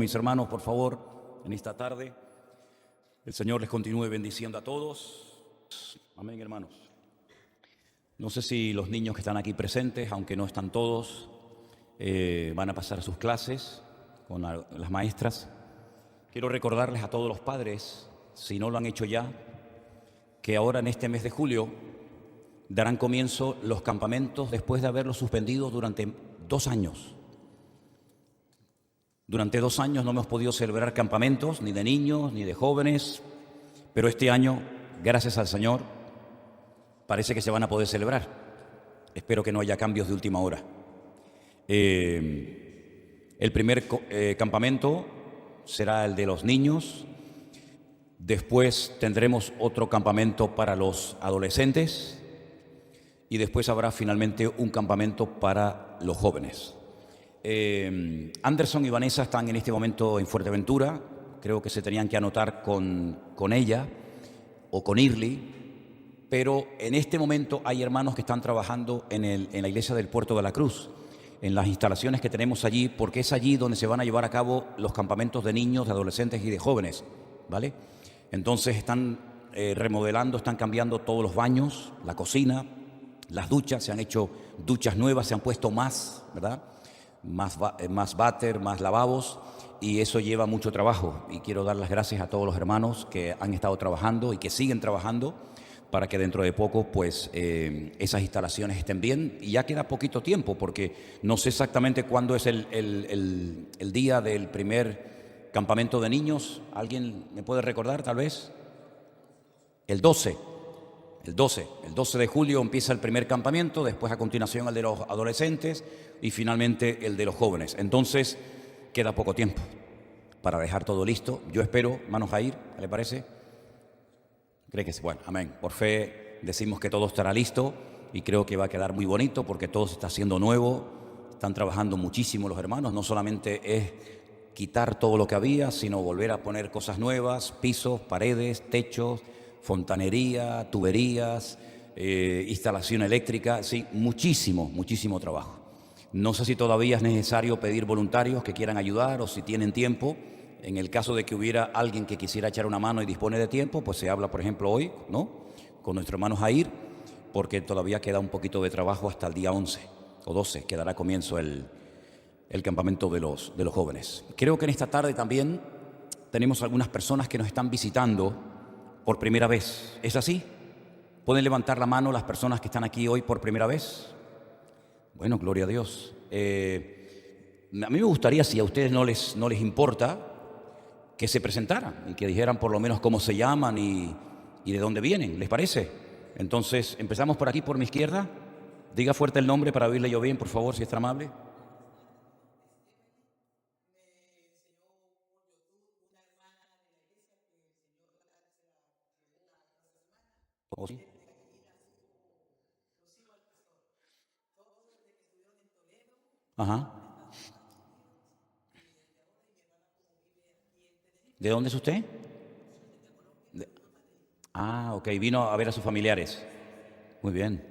mis hermanos, por favor, en esta tarde. El Señor les continúe bendiciendo a todos. Amén, hermanos. No sé si los niños que están aquí presentes, aunque no están todos, van a pasar sus clases con las maestras. Quiero recordarles a todos los padres, si no lo han hecho ya, que ahora en este mes de julio darán comienzo los campamentos después de haberlos suspendido durante 2 años. Durante 2 años no hemos podido celebrar campamentos, ni de niños, ni de jóvenes, pero este año, gracias al Señor, parece que se van a poder celebrar. Espero que no haya cambios de última hora. El primer campamento será el de los niños. Después tendremos otro campamento para los adolescentes y después habrá finalmente un campamento para los jóvenes. Anderson y Vanessa están en este momento en Fuerteventura. Creo que se tenían que anotar con ella o con Irly, pero en este momento hay hermanos que están trabajando en la iglesia del Puerto de la Cruz, en las instalaciones que tenemos allí, porque es allí donde se van a llevar a cabo los campamentos de niños, de adolescentes y de jóvenes, ¿vale? Entonces están remodelando, están cambiando todos los baños, la cocina, las duchas, se han hecho duchas nuevas, se han puesto más, ¿verdad? Más váter, más lavabos, y eso lleva mucho trabajo. Y quiero dar las gracias a todos los hermanos que han estado trabajando y que siguen trabajando para que dentro de poco pues esas instalaciones estén bien. Y ya queda poquito tiempo, porque no sé exactamente cuándo es el día del primer campamento de niños. ¿Alguien me puede recordar tal vez? El 12 de julio empieza el primer campamento, después a continuación el de los adolescentes y finalmente el de los jóvenes. Entonces queda poco tiempo para dejar todo listo. Yo espero, hermano Jair, ¿qué le parece? ¿Cree que sí? Bueno, amén. Por fe decimos que todo estará listo y creo que va a quedar muy bonito porque todo se está haciendo nuevo. Están trabajando muchísimo los hermanos. No solamente es quitar todo lo que había, sino volver a poner cosas nuevas, pisos, paredes, techos, fontanería, tuberías, instalación eléctrica, sí, muchísimo trabajo. No sé si todavía es necesario pedir voluntarios que quieran ayudar o si tienen tiempo. En el caso de que hubiera alguien que quisiera echar una mano y dispone de tiempo, pues se habla, por ejemplo, hoy, ¿no?, con nuestro hermano Jair, porque todavía queda un poquito de trabajo hasta el día 11 o 12, que dará comienzo el campamento de los jóvenes. Creo que en esta tarde también tenemos algunas personas que nos están visitando por primera vez. ¿Es así? ¿Pueden levantar la mano las personas que están aquí hoy por primera vez? Bueno, gloria a Dios. A mí me gustaría, si a ustedes no les importa, que se presentaran y que dijeran por lo menos cómo se llaman y de dónde vienen. ¿Les parece? Entonces, empezamos por aquí, por mi izquierda. Diga fuerte el nombre para oírle yo bien, por favor, si es tan amable. ¿Oh, sí? Ajá. ¿De dónde es usted? Ok, vino a ver a sus familiares. Muy bien.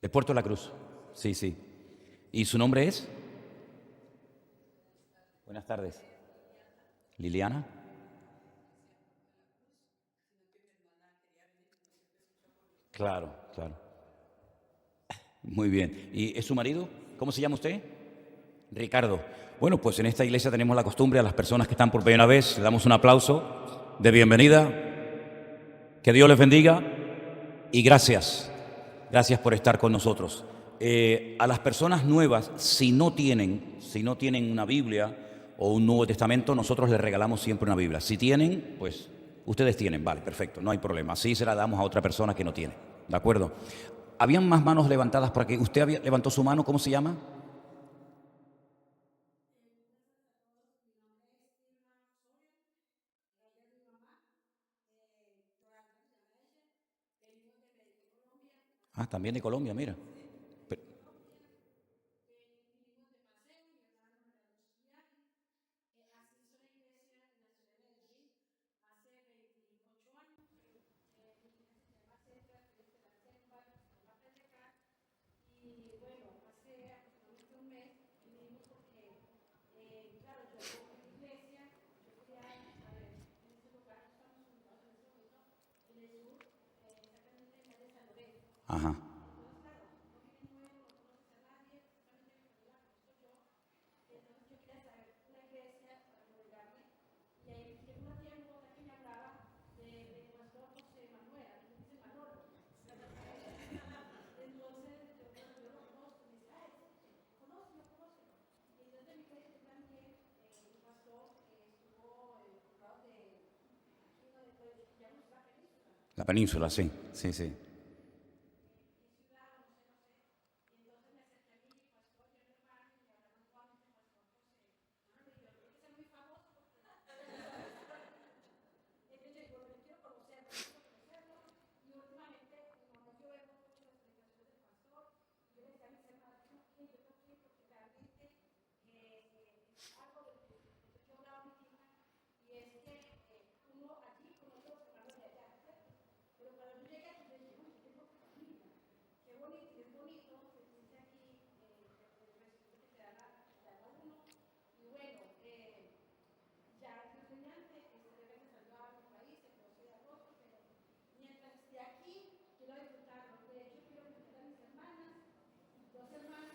De Puerto de la Cruz. Sí, sí. ¿Y su nombre es? Buenas tardes. ¿Liliana? Claro. Muy bien. ¿Y es su marido? ¿Cómo se llama usted? Ricardo. Bueno, pues en esta iglesia tenemos la costumbre a las personas que están por primera vez, le damos un aplauso de bienvenida. Que Dios les bendiga y gracias. Gracias por estar con nosotros. A las personas nuevas, si no tienen una Biblia o un Nuevo Testamento, nosotros les regalamos siempre una Biblia. Si tienen, pues ustedes tienen, vale, perfecto, no hay problema. Así se la damos a otra persona que no tiene, ¿de acuerdo? Habían más manos levantadas para que usted levantó su mano, ¿cómo se llama? También de Colombia, mira. Pe- Ajá. La península, sí, sí, sí.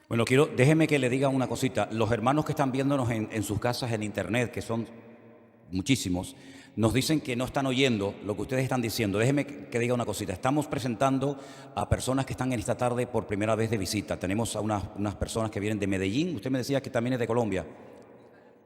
Bueno, déjeme que le diga una cosita. Los hermanos que están viéndonos en sus casas en internet, que son muchísimos, nos dicen que no están oyendo lo que ustedes están diciendo. Déjeme que diga una cosita. Estamos presentando a personas que están en esta tarde por primera vez de visita. Tenemos a unas personas que vienen de Medellín. Usted me decía que también es de Colombia.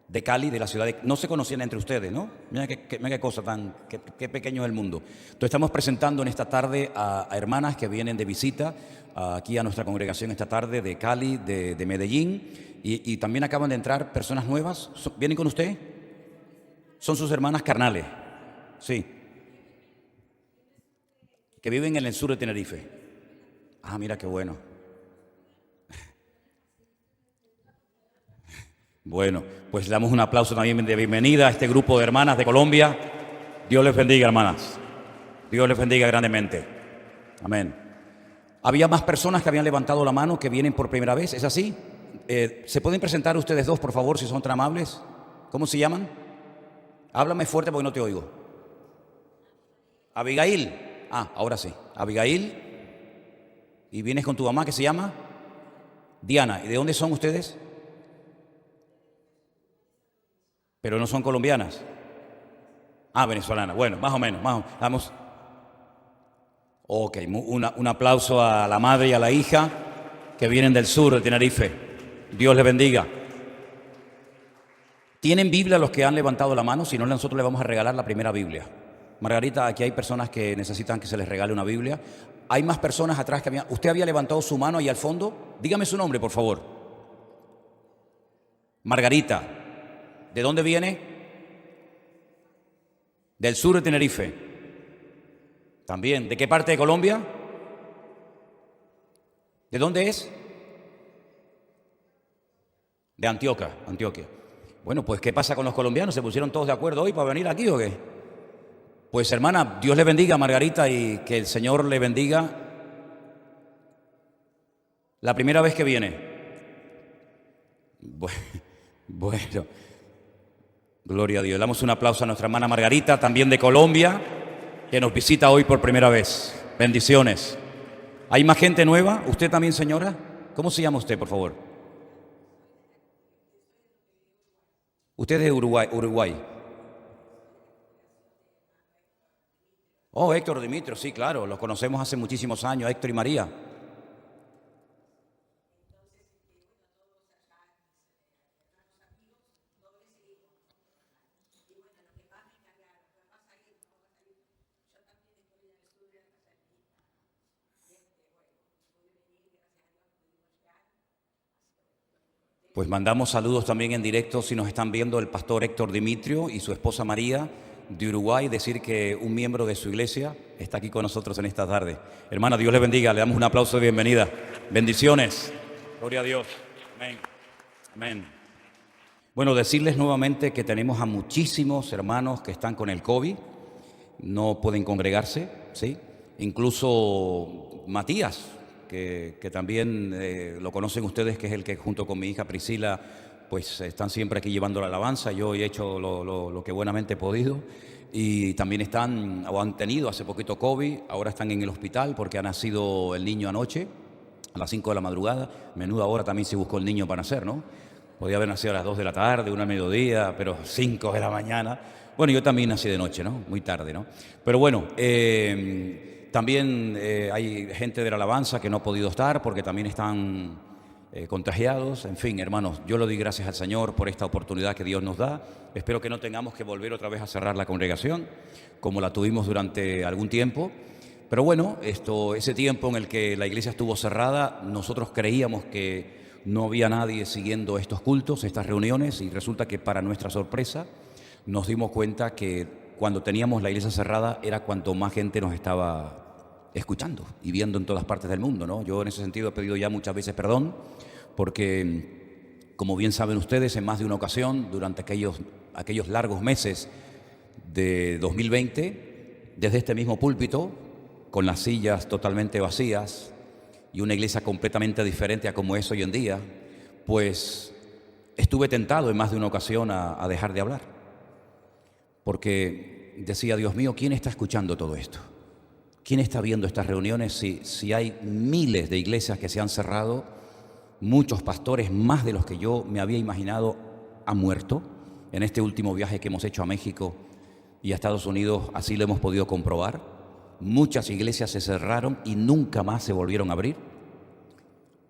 De Cali, de la ciudad de... No se conocían entre ustedes, ¿no? Mira qué cosa tan... Qué pequeño es el mundo. Entonces estamos presentando en esta tarde a hermanas que vienen de visita aquí a nuestra congregación esta tarde de Cali, de Medellín. Y también acaban de entrar personas nuevas. ¿Vienen con usted? Son sus hermanas carnales. Sí. Que viven en el sur de Tenerife. Ah, mira qué bueno. Bueno, pues le damos un aplauso también de bienvenida a este grupo de hermanas de Colombia. Dios les bendiga, hermanas. Dios les bendiga grandemente. Amén. Había más personas que habían levantado la mano que vienen por primera vez, ¿es así? ¿Se pueden presentar ustedes dos, por favor, si son tan amables? ¿Cómo se llaman? Háblame fuerte porque no te oigo. Abigail. Ah, ahora sí. Abigail. ¿Y vienes con tu mamá que se llama? Diana. ¿Y de dónde son ustedes? Pero no son colombianas. Ah, venezolanas. Bueno, más o menos. Vamos. Ok, un aplauso a la madre y a la hija que vienen del sur de Tenerife. Dios les bendiga. ¿Tienen Biblia los que han levantado la mano? Si no, nosotros les vamos a regalar la primera Biblia. Margarita, aquí hay personas que necesitan que se les regale una Biblia. Hay más personas atrás que habían... ¿Usted había levantado su mano ahí al fondo? Dígame su nombre, por favor. Margarita. ¿De dónde viene? Del sur de Tenerife. También. ¿De qué parte de Colombia? ¿De dónde es? De Antioquia. Bueno, pues ¿qué pasa con los colombianos? ¿Se pusieron todos de acuerdo hoy para venir aquí o qué? Pues hermana, Dios le bendiga, Margarita, y que el Señor le bendiga. La primera vez que viene. Bueno, gloria a Dios. Le damos un aplauso a nuestra hermana Margarita, también de Colombia, que nos visita hoy por primera vez. Bendiciones. ¿Hay más gente nueva? ¿Usted también, señora? ¿Cómo se llama usted, por favor? Usted es de Uruguay. Oh, Héctor Dimitrio, sí, claro, los conocemos hace muchísimos años, Héctor y María. Pues mandamos saludos también en directo, si nos están viendo, el pastor Héctor Dimitrio y su esposa María de Uruguay, decir que un miembro de su iglesia está aquí con nosotros en esta tarde. Hermana, Dios le bendiga, le damos un aplauso de bienvenida. Bendiciones. Gloria a Dios. Amén. Amén. Bueno, decirles nuevamente que tenemos a muchísimos hermanos que están con el COVID, no pueden congregarse, ¿sí? Incluso Matías, que también lo conocen ustedes, que es el que junto con mi hija Priscila pues están siempre aquí llevando la alabanza. Yo he hecho lo que buenamente he podido. Y también están, o han tenido hace poquito COVID, ahora están en el hospital porque ha nacido el niño anoche, a las 5 de la madrugada. Menuda hora también se buscó el niño para nacer, ¿no? Podía haber nacido a las 2 de la tarde, 1 al mediodía, pero 5 de la mañana. Bueno, yo también nací de noche, ¿no? Muy tarde, ¿no? Pero bueno, también hay gente de la alabanza que no ha podido estar porque también están contagiados. En fin, hermanos, yo le doy gracias al Señor por esta oportunidad que Dios nos da. Espero que no tengamos que volver otra vez a cerrar la congregación como la tuvimos durante algún tiempo. Pero bueno, ese tiempo en el que la iglesia estuvo cerrada, nosotros creíamos que no había nadie siguiendo estos cultos, estas reuniones, y resulta que para nuestra sorpresa nos dimos cuenta que cuando teníamos la iglesia cerrada era cuanto más gente nos estaba escuchando y viendo en todas partes del mundo, ¿no? Yo en ese sentido he pedido ya muchas veces perdón porque, como bien saben ustedes, en más de una ocasión, durante aquellos largos meses de 2020, desde este mismo púlpito, con las sillas totalmente vacías y una iglesia completamente diferente a como es hoy en día, pues estuve tentado en más de una ocasión a dejar de hablar, porque decía, Dios mío, ¿quién está escuchando todo esto? ¿Quién está viendo estas reuniones si hay miles de iglesias que se han cerrado? Muchos pastores, más de los que yo me había imaginado, han muerto. En este último viaje que hemos hecho a México y a Estados Unidos, así lo hemos podido comprobar. Muchas iglesias se cerraron y nunca más se volvieron a abrir.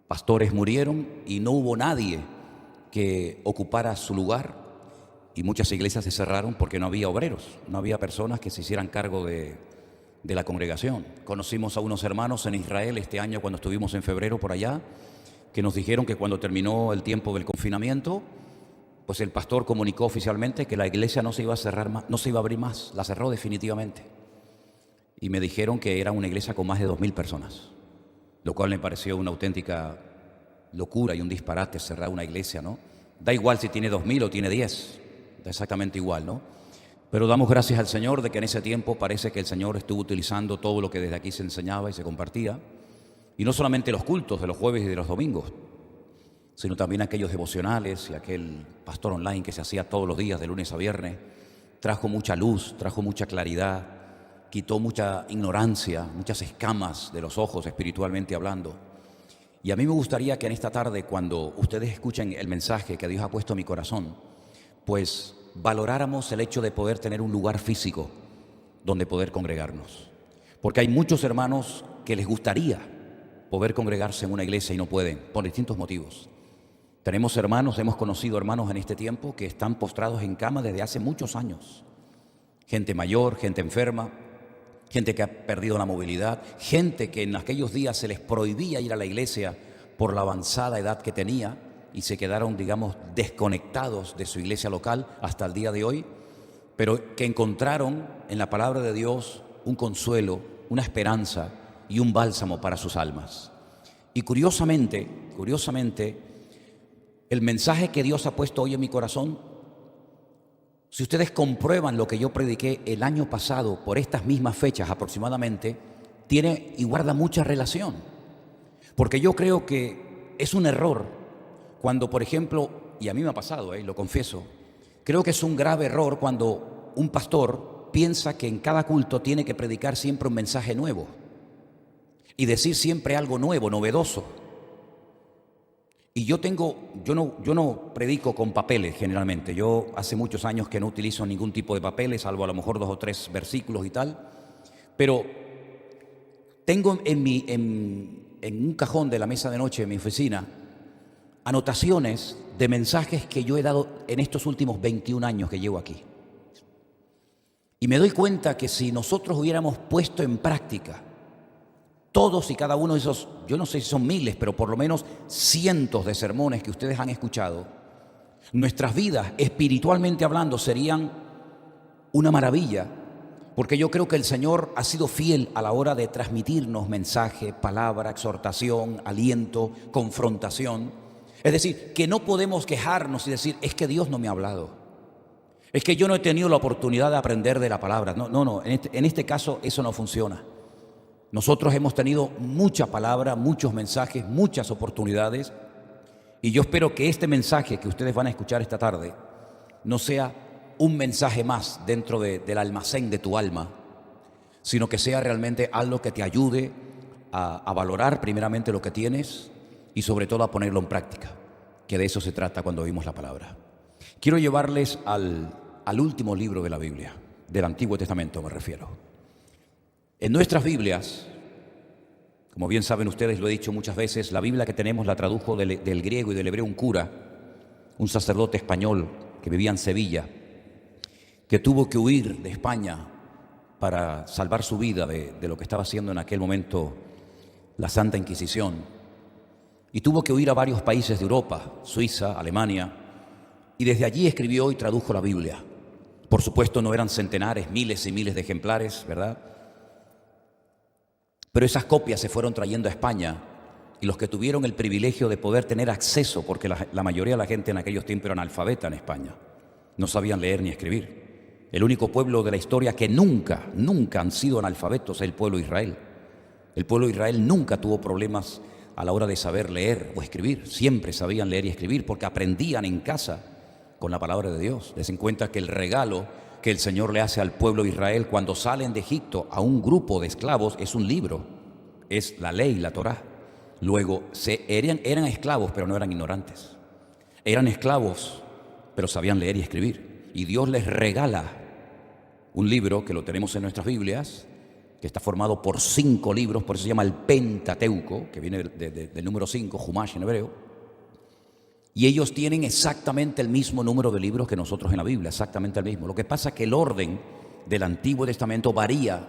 Pastores murieron y no hubo nadie que ocupara su lugar. Y muchas iglesias se cerraron porque no había obreros, no había personas que se hicieran cargo de la congregación. Conocimos a unos hermanos en Israel este año cuando estuvimos en febrero por allá, que nos dijeron que cuando terminó el tiempo del confinamiento, pues el pastor comunicó oficialmente que la iglesia no se iba a cerrar más, no se iba a abrir más, la cerró definitivamente. Y me dijeron que era una iglesia con más de 2000 personas, lo cual me pareció una auténtica locura y un disparate cerrar una iglesia, ¿no? Da igual si tiene 2000 o tiene 10, da exactamente igual, ¿no? Pero damos gracias al Señor de que en ese tiempo parece que el Señor estuvo utilizando todo lo que desde aquí se enseñaba y se compartía. Y no solamente los cultos de los jueves y de los domingos, sino también aquellos devocionales y aquel pastor online que se hacía todos los días de lunes a viernes. Trajo mucha luz, trajo mucha claridad, quitó mucha ignorancia, muchas escamas de los ojos espiritualmente hablando. Y a mí me gustaría que en esta tarde, cuando ustedes escuchen el mensaje que Dios ha puesto en mi corazón, pues valoráramos el hecho de poder tener un lugar físico donde poder congregarnos. Porque hay muchos hermanos que les gustaría poder congregarse en una iglesia y no pueden, por distintos motivos. Tenemos hermanos, hemos conocido hermanos en este tiempo que están postrados en cama desde hace muchos años. Gente mayor, gente enferma, gente que ha perdido la movilidad, gente que en aquellos días se les prohibía ir a la iglesia por la avanzada edad que tenía y se quedaron, digamos, desconectados de su iglesia local hasta el día de hoy, pero que encontraron en la palabra de Dios un consuelo, una esperanza y un bálsamo para sus almas. Y curiosamente, el mensaje que Dios ha puesto hoy en mi corazón, si ustedes comprueban lo que yo prediqué el año pasado por estas mismas fechas aproximadamente, tiene y guarda mucha relación. Porque yo creo que es un error cuando, por ejemplo, y a mí me ha pasado, lo confieso, creo que es un grave error cuando un pastor piensa que en cada culto tiene que predicar siempre un mensaje nuevo y decir siempre algo nuevo, novedoso. Y yo no predico con papeles generalmente. Yo hace muchos años que no utilizo ningún tipo de papeles, salvo a lo mejor 2 o 3 versículos y tal. Pero tengo en un cajón de la mesa de noche en mi oficina anotaciones de mensajes que yo he dado en estos últimos 21 años que llevo aquí. Y me doy cuenta que si nosotros hubiéramos puesto en práctica todos y cada uno de esos, yo no sé si son miles, pero por lo menos cientos de sermones que ustedes han escuchado, nuestras vidas, espiritualmente hablando, serían una maravilla, porque yo creo que el Señor ha sido fiel a la hora de transmitirnos mensaje, palabra, exhortación, aliento, confrontación. Es decir, que no podemos quejarnos y decir, es que Dios no me ha hablado, es que yo no he tenido la oportunidad de aprender de la palabra. No, en este caso eso no funciona. Nosotros hemos tenido mucha palabra, muchos mensajes, muchas oportunidades, Y yo espero que este mensaje que ustedes van a escuchar esta tarde no sea un mensaje más dentro del almacén de tu alma, sino que sea realmente algo que te ayude a valorar primeramente lo que tienes y sobre todo a ponerlo en práctica, que de eso se trata cuando oímos la palabra. Quiero llevarles al último libro de la Biblia, del Antiguo Testamento me refiero. En nuestras Biblias, como bien saben ustedes, lo he dicho muchas veces, la Biblia que tenemos la tradujo del griego y del hebreo un cura, un sacerdote español que vivía en Sevilla, que tuvo que huir de España para salvar su vida de lo que estaba haciendo en aquel momento la Santa Inquisición. Y tuvo que huir a varios países de Europa, Suiza, Alemania, y desde allí escribió y tradujo la Biblia. Por supuesto no eran centenares, miles y miles de ejemplares, ¿verdad? Pero esas copias se fueron trayendo a España y los que tuvieron el privilegio de poder tener acceso, porque la mayoría de la gente en aquellos tiempos era analfabeta en España, no sabían leer ni escribir. El único pueblo de la historia que nunca han sido analfabetos es el pueblo de Israel. El pueblo de Israel nunca tuvo problemas a la hora de saber leer o escribir. Siempre sabían leer y escribir porque aprendían en casa con la palabra de Dios. Les en cuenta que el regalo que el Señor le hace al pueblo de Israel cuando salen de Egipto a un grupo de esclavos es un libro, es la ley, la Torá. Luego eran esclavos pero no eran ignorantes. Eran esclavos pero sabían leer y escribir. Y Dios les regala un libro que lo tenemos en nuestras Biblias, que está formado por 5 libros, por eso se llama el Pentateuco, que viene del número 5, Jumash en hebreo. Y ellos tienen exactamente el mismo número de libros que nosotros en la Biblia, exactamente el mismo. Lo que pasa es que el orden del Antiguo Testamento varía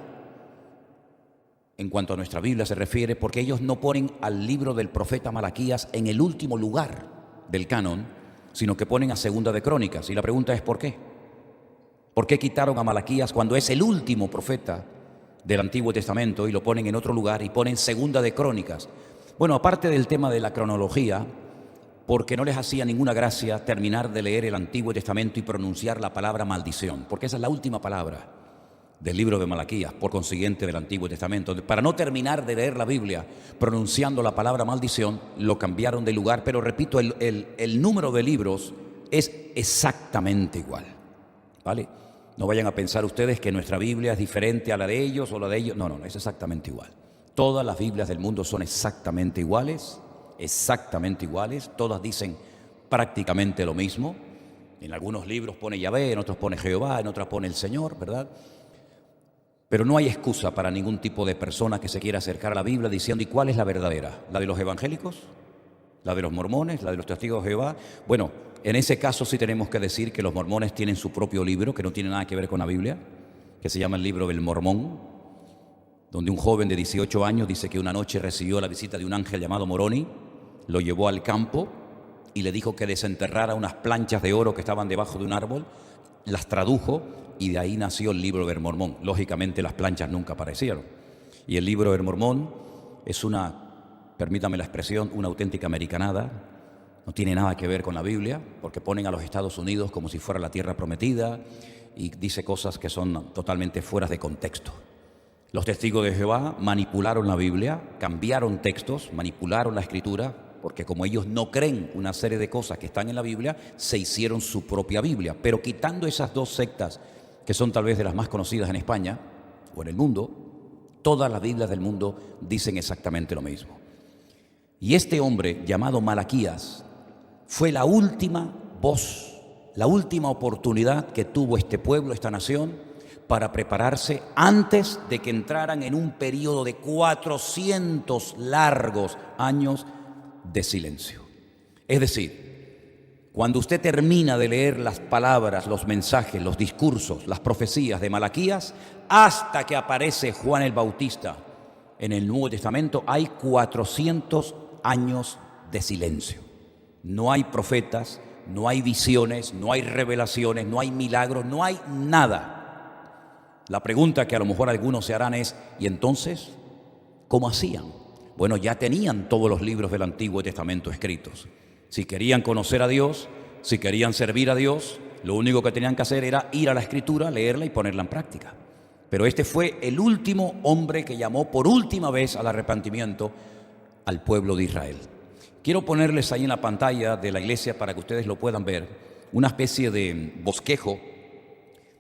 en cuanto a nuestra Biblia se refiere, porque ellos no ponen al libro del profeta Malaquías en el último lugar del canon, sino que ponen a Segunda de Crónicas. Y la pregunta es ¿por qué? ¿Por qué quitaron a Malaquías cuando es el último profeta del Antiguo Testamento y lo ponen en otro lugar y ponen Segunda de Crónicas? Bueno, aparte del tema de la cronología, porque no les hacía ninguna gracia terminar de leer el Antiguo Testamento y pronunciar la palabra maldición, porque esa es la última palabra del libro de Malaquías, por consiguiente del Antiguo Testamento. Para no terminar de leer la Biblia pronunciando la palabra maldición, lo cambiaron de lugar, pero repito, el número de libros es exactamente igual, ¿vale? No vayan a pensar ustedes que nuestra Biblia es diferente a la de ellos o la de ellos. No, es exactamente igual. Todas las Biblias del mundo son exactamente iguales, todas dicen prácticamente lo mismo. En algunos libros pone Yahvé, en otros pone Jehová, en otros pone el Señor, ¿verdad? Pero no hay excusa para ningún tipo de persona que se quiera acercar a la Biblia diciendo ¿y cuál es la verdadera? ¿La de los evangélicos? ¿La de los mormones? ¿La de los testigos de Jehová? Bueno, en ese caso sí tenemos que decir que los mormones tienen su propio libro, que no tiene nada que ver con la Biblia, que se llama el libro del Mormón, donde un joven de 18 años dice que una noche recibió la visita de un ángel llamado Moroni, lo llevó al campo y le dijo que desenterrara unas planchas de oro que estaban debajo de un árbol, las tradujo y de ahí nació el libro del Mormón. Lógicamente las planchas nunca aparecieron. Y el libro del Mormón es permítame la expresión, una auténtica americanada. No tiene nada que ver con la Biblia, porque ponen a los Estados Unidos como si fuera la tierra prometida y dice cosas que son totalmente fuera de contexto. Los testigos de Jehová manipularon la Biblia, cambiaron textos, manipularon la Escritura, porque como ellos no creen una serie de cosas que están en la Biblia, se hicieron su propia Biblia. Pero quitando esas 2 sectas, que son tal vez de las más conocidas en España o en el mundo, todas las Biblias del mundo dicen exactamente lo mismo. Y este hombre llamado Malaquías fue la última voz, la última oportunidad que tuvo este pueblo, esta nación, para prepararse antes de que entraran en un periodo de 400 largos años de silencio. Es decir, cuando usted termina de leer las palabras, los mensajes, los discursos, las profecías de Malaquías, hasta que aparece Juan el Bautista en el Nuevo Testamento, hay 400 años de silencio. No hay profetas, no hay visiones, no hay revelaciones, no hay milagros, no hay nada. La pregunta que a lo mejor algunos se harán es, ¿y entonces cómo hacían? Bueno, ya tenían todos los libros del Antiguo Testamento escritos. Si querían conocer a Dios, si querían servir a Dios, lo único que tenían que hacer era ir a la Escritura, leerla y ponerla en práctica. Pero este fue el último hombre que llamó por última vez al arrepentimiento al pueblo de Israel. quiero ponerles ahí en la pantalla de la iglesia para que ustedes lo puedan ver, una especie de bosquejo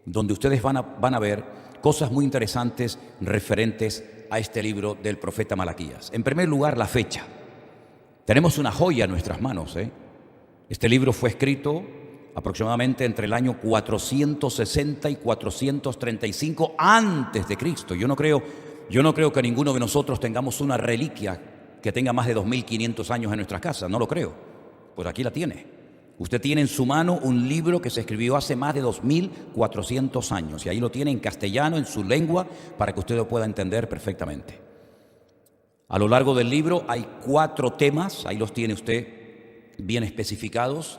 donde ustedes van a ver cosas muy interesantes referentes a este libro del profeta Malaquías. En primer lugar, la fecha. Tenemos una joya en nuestras manos, ¿eh? Este libro fue escrito aproximadamente entre el año 460 y 435 antes de Cristo. Yo no creo que ninguno de nosotros tengamos una reliquia que tenga más de 2500 años en nuestras casas, no lo creo. Pues aquí la tiene. Usted tiene en su mano un libro que se escribió hace más de 2400 años y ahí lo tiene en castellano, en su lengua, para que usted lo pueda entender perfectamente. A lo largo del libro hay 4 temas, ahí los tiene usted bien especificados,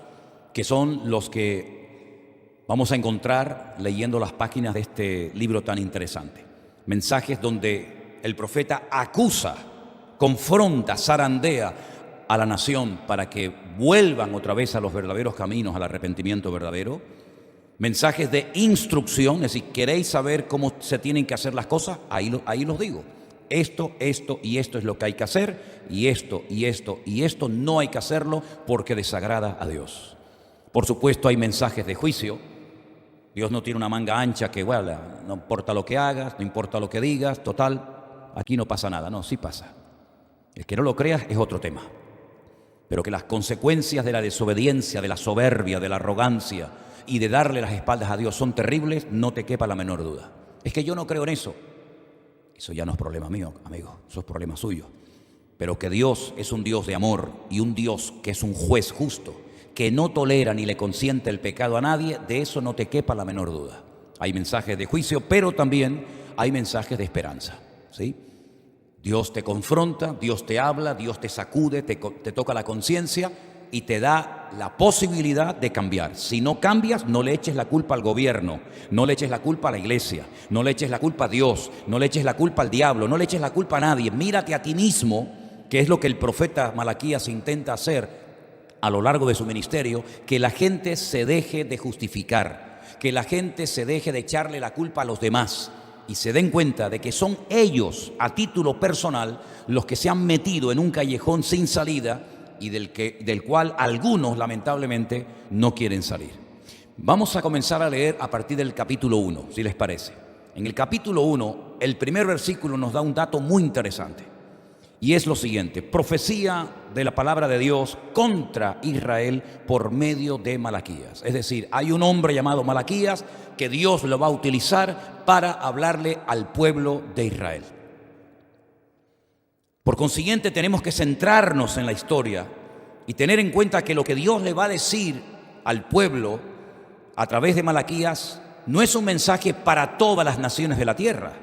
que son los que vamos a encontrar leyendo las páginas de este libro tan interesante. Mensajes donde el profeta acusa, confronta, zarandea a la nación para que vuelvan otra vez a los verdaderos caminos, al arrepentimiento verdadero. Mensajes de instrucción, es decir, ¿queréis saber cómo se tienen que hacer las cosas? Ahí los digo. Esto y esto es lo que hay que hacer, y esto no hay que hacerlo porque desagrada a Dios. Por supuesto, hay mensajes de juicio. Dios no tiene una manga ancha que, bueno, no importa lo que hagas, no importa lo que digas, total, aquí no pasa nada. No, sí pasa. El que no lo creas es otro tema. Pero que las consecuencias de la desobediencia, de la soberbia, de la arrogancia y de darle las espaldas a Dios son terribles, no te quepa la menor duda. Es que yo no creo en eso. Eso ya no es problema mío, amigo, eso es problema suyo. Pero que Dios es un Dios de amor y un Dios que es un juez justo, que no tolera ni le consiente el pecado a nadie, de eso no te quepa la menor duda. Hay mensajes de juicio, pero también hay mensajes de esperanza, ¿sí? Dios te confronta, Dios te habla, Dios te sacude, te toca la conciencia y te da la posibilidad de cambiar. Si no cambias, no le eches la culpa al gobierno, no le eches la culpa a la iglesia, no le eches la culpa a Dios, no le eches la culpa al diablo, no le eches la culpa a nadie. Mírate a ti mismo, que es lo que el profeta Malaquías intenta hacer a lo largo de su ministerio, que la gente se deje de justificar, que la gente se deje de echarle la culpa a los demás y se den cuenta de que son ellos, a título personal, los que se han metido en un callejón sin salida y del cual algunos, lamentablemente, no quieren salir. Vamos a comenzar a leer a partir del capítulo 1, si les parece. En el capítulo 1, el primer versículo nos da un dato muy interesante. Y es lo siguiente: profecía de la palabra de Dios contra Israel por medio de Malaquías. Es decir, hay un hombre llamado Malaquías que Dios lo va a utilizar para hablarle al pueblo de Israel. Por consiguiente, tenemos que centrarnos en la historia y tener en cuenta que lo que Dios le va a decir al pueblo a través de Malaquías no es un mensaje para todas las naciones de la tierra.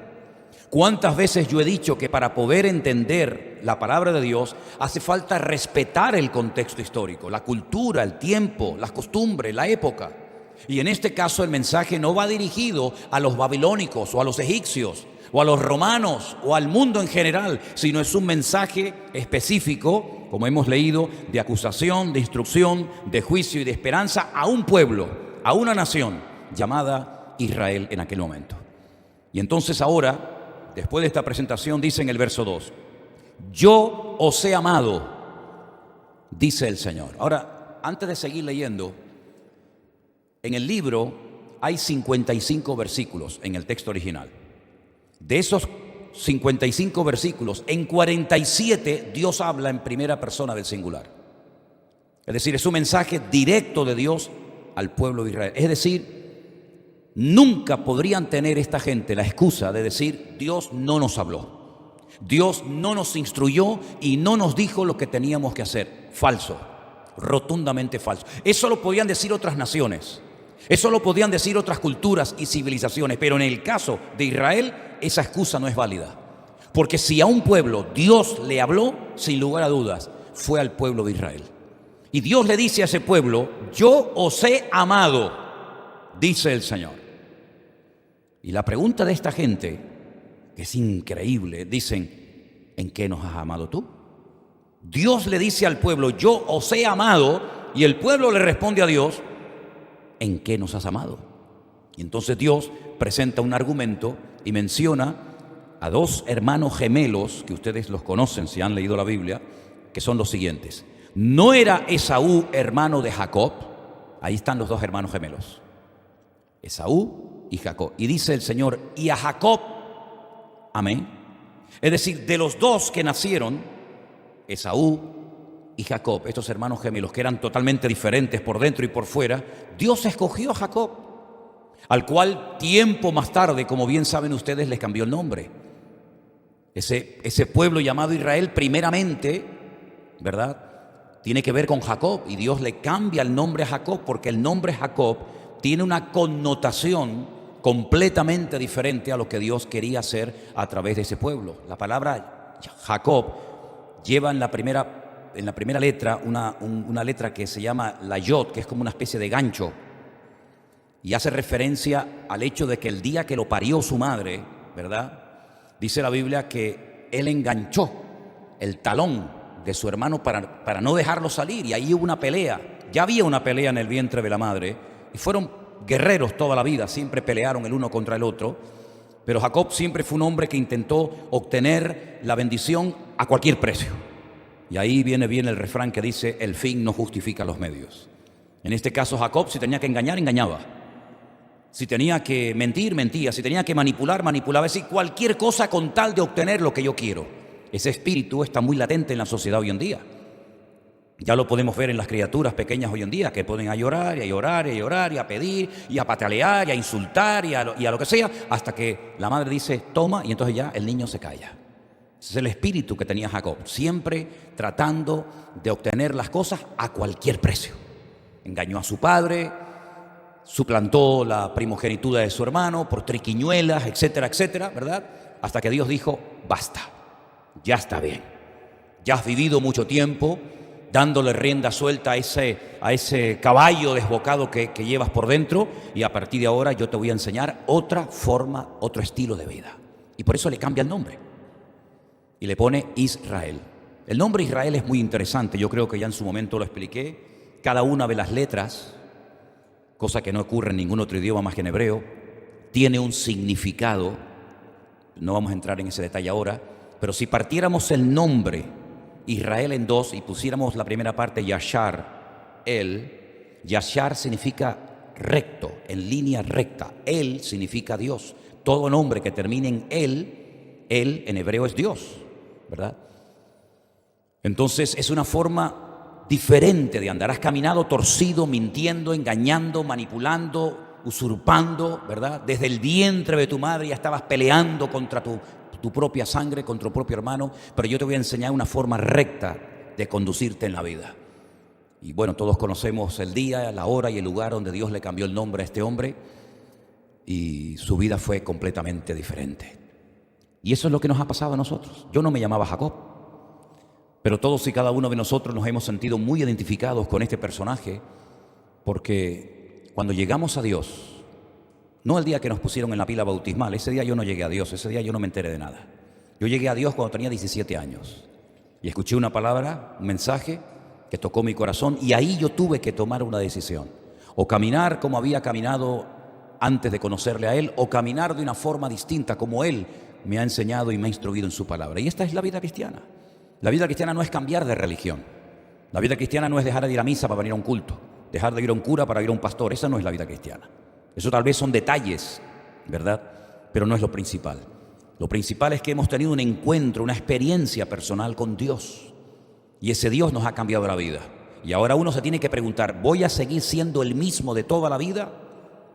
¿Cuántas veces yo he dicho que para poder entender la palabra de Dios hace falta respetar el contexto histórico, la cultura, el tiempo, las costumbres, la época? Y en este caso el mensaje no va dirigido a los babilónicos o a los egipcios o a los romanos o al mundo en general, sino es un mensaje específico, como hemos leído, de acusación, de instrucción, de juicio y de esperanza a un pueblo, a una nación llamada Israel en aquel momento. Y entonces ahora, después de esta presentación, dice en el verso 2, yo os he amado, dice el Señor. Ahora, antes de seguir leyendo, en el libro hay 55 versículos en el texto original. De esos 55 versículos, en 47 Dios habla en primera persona del singular. Es decir, es un mensaje directo de Dios al pueblo de Israel. Es decir, nunca podrían tener esta gente la excusa de decir Dios no nos habló, Dios no nos instruyó y no nos dijo lo que teníamos que hacer. Falso, rotundamente falso. Eso lo podían decir otras naciones, eso lo podían decir otras culturas y civilizaciones, pero en el caso de Israel esa excusa no es válida. Porque si a un pueblo Dios le habló, sin lugar a dudas, fue al pueblo de Israel. Y Dios le dice a ese pueblo, yo os he amado, dice el Señor. Y la pregunta de esta gente, que es increíble, dicen, ¿en qué nos has amado tú? Dios le dice al pueblo, yo os he amado, y el pueblo le responde a Dios, ¿en qué nos has amado? Y entonces Dios presenta un argumento y menciona a dos hermanos gemelos, que ustedes los conocen si han leído la Biblia, que son los siguientes. ¿No era Esaú hermano de Jacob? Ahí están los dos hermanos gemelos, Esaú y Jacob. Y dice el Señor, y a Jacob, amén. Es decir, de los dos que nacieron, Esaú y Jacob, estos hermanos gemelos que eran totalmente diferentes por dentro y por fuera, Dios escogió a Jacob, al cual tiempo más tarde, como bien saben ustedes, les cambió el nombre. Ese pueblo llamado Israel, primeramente, ¿verdad?, tiene que ver con Jacob, y Dios le cambia el nombre a Jacob porque el nombre Jacob tiene una connotación completamente diferente a lo que Dios quería hacer a través de ese pueblo. La palabra Jacob lleva en la primera letra una letra que se llama la yod, que es como una especie de gancho, y hace referencia al hecho de que el día que lo parió su madre, ¿verdad?, dice la Biblia que él enganchó el talón de su hermano para no dejarlo salir, y ahí hubo una pelea. Ya había una pelea en el vientre de la madre, y fueron guerreros toda la vida, siempre pelearon el uno contra el otro, pero Jacob siempre fue un hombre que intentó obtener la bendición a cualquier precio. Y ahí viene bien el refrán que dice, el fin no justifica los medios. En este caso Jacob, si tenía que engañar, engañaba. Si tenía que mentir, mentía. Si tenía que manipular, manipulaba. Es decir, cualquier cosa con tal de obtener lo que yo quiero. Ese espíritu está muy latente en la sociedad hoy en día. Ya lo podemos ver en las criaturas pequeñas hoy en día, que ponen a llorar y a llorar y a llorar y a pedir y a patalear y a insultar y a lo que sea, hasta que la madre dice, toma, y entonces ya el niño se calla. Ese es el espíritu que tenía Jacob, siempre tratando de obtener las cosas a cualquier precio. Engañó a su padre, suplantó la primogenitura de su hermano por triquiñuelas, etcétera, etcétera, ¿verdad? Hasta que Dios dijo, basta, ya está bien. Ya has vivido mucho tiempo dándole rienda suelta a ese caballo desbocado que llevas por dentro, y a partir de ahora yo te voy a enseñar otra forma, otro estilo de vida. Y por eso le cambia el nombre y le pone Israel. El nombre Israel es muy interesante, yo creo que ya en su momento lo expliqué. Cada una de las letras, cosa que no ocurre en ningún otro idioma más que en hebreo, tiene un significado. No vamos a entrar en ese detalle ahora, pero si partiéramos el nombre Israel en dos y pusiéramos la primera parte Yashar, Yashar significa recto, en línea recta. El significa Dios. Todo nombre que termine en él en hebreo es Dios, ¿verdad? Entonces es una forma diferente de andar. Has caminado torcido, mintiendo, engañando, manipulando, usurpando, ¿verdad? Desde el vientre de tu madre ya estabas peleando contra tu propia sangre, contra tu propio hermano, pero yo te voy a enseñar una forma recta de conducirte en la vida. Y bueno, todos conocemos el día, la hora y el lugar donde Dios le cambió el nombre a este hombre, y su vida fue completamente diferente. Y eso es lo que nos ha pasado a nosotros. Yo no me llamaba Jacob, pero todos y cada uno de nosotros nos hemos sentido muy identificados con este personaje, porque cuando llegamos a Dios, no el día que nos pusieron en la pila bautismal, ese día yo no llegué a Dios, ese día yo no me enteré de nada. Yo llegué a Dios cuando tenía 17 años y escuché una palabra, un mensaje que tocó mi corazón, y ahí yo tuve que tomar una decisión: o caminar como había caminado antes de conocerle a Él, o caminar de una forma distinta como Él me ha enseñado y me ha instruido en su palabra. Y esta es la vida cristiana. La vida cristiana no es cambiar de religión. La vida cristiana no es dejar de ir a misa para venir a un culto, dejar de ir a un cura para ir a un pastor. Esa no es la vida cristiana. Eso tal vez son detalles, ¿verdad? Pero no es lo principal. Lo principal es que hemos tenido un encuentro, una experiencia personal con Dios. Y ese Dios nos ha cambiado la vida. Y ahora uno se tiene que preguntar, ¿voy a seguir siendo el mismo de toda la vida?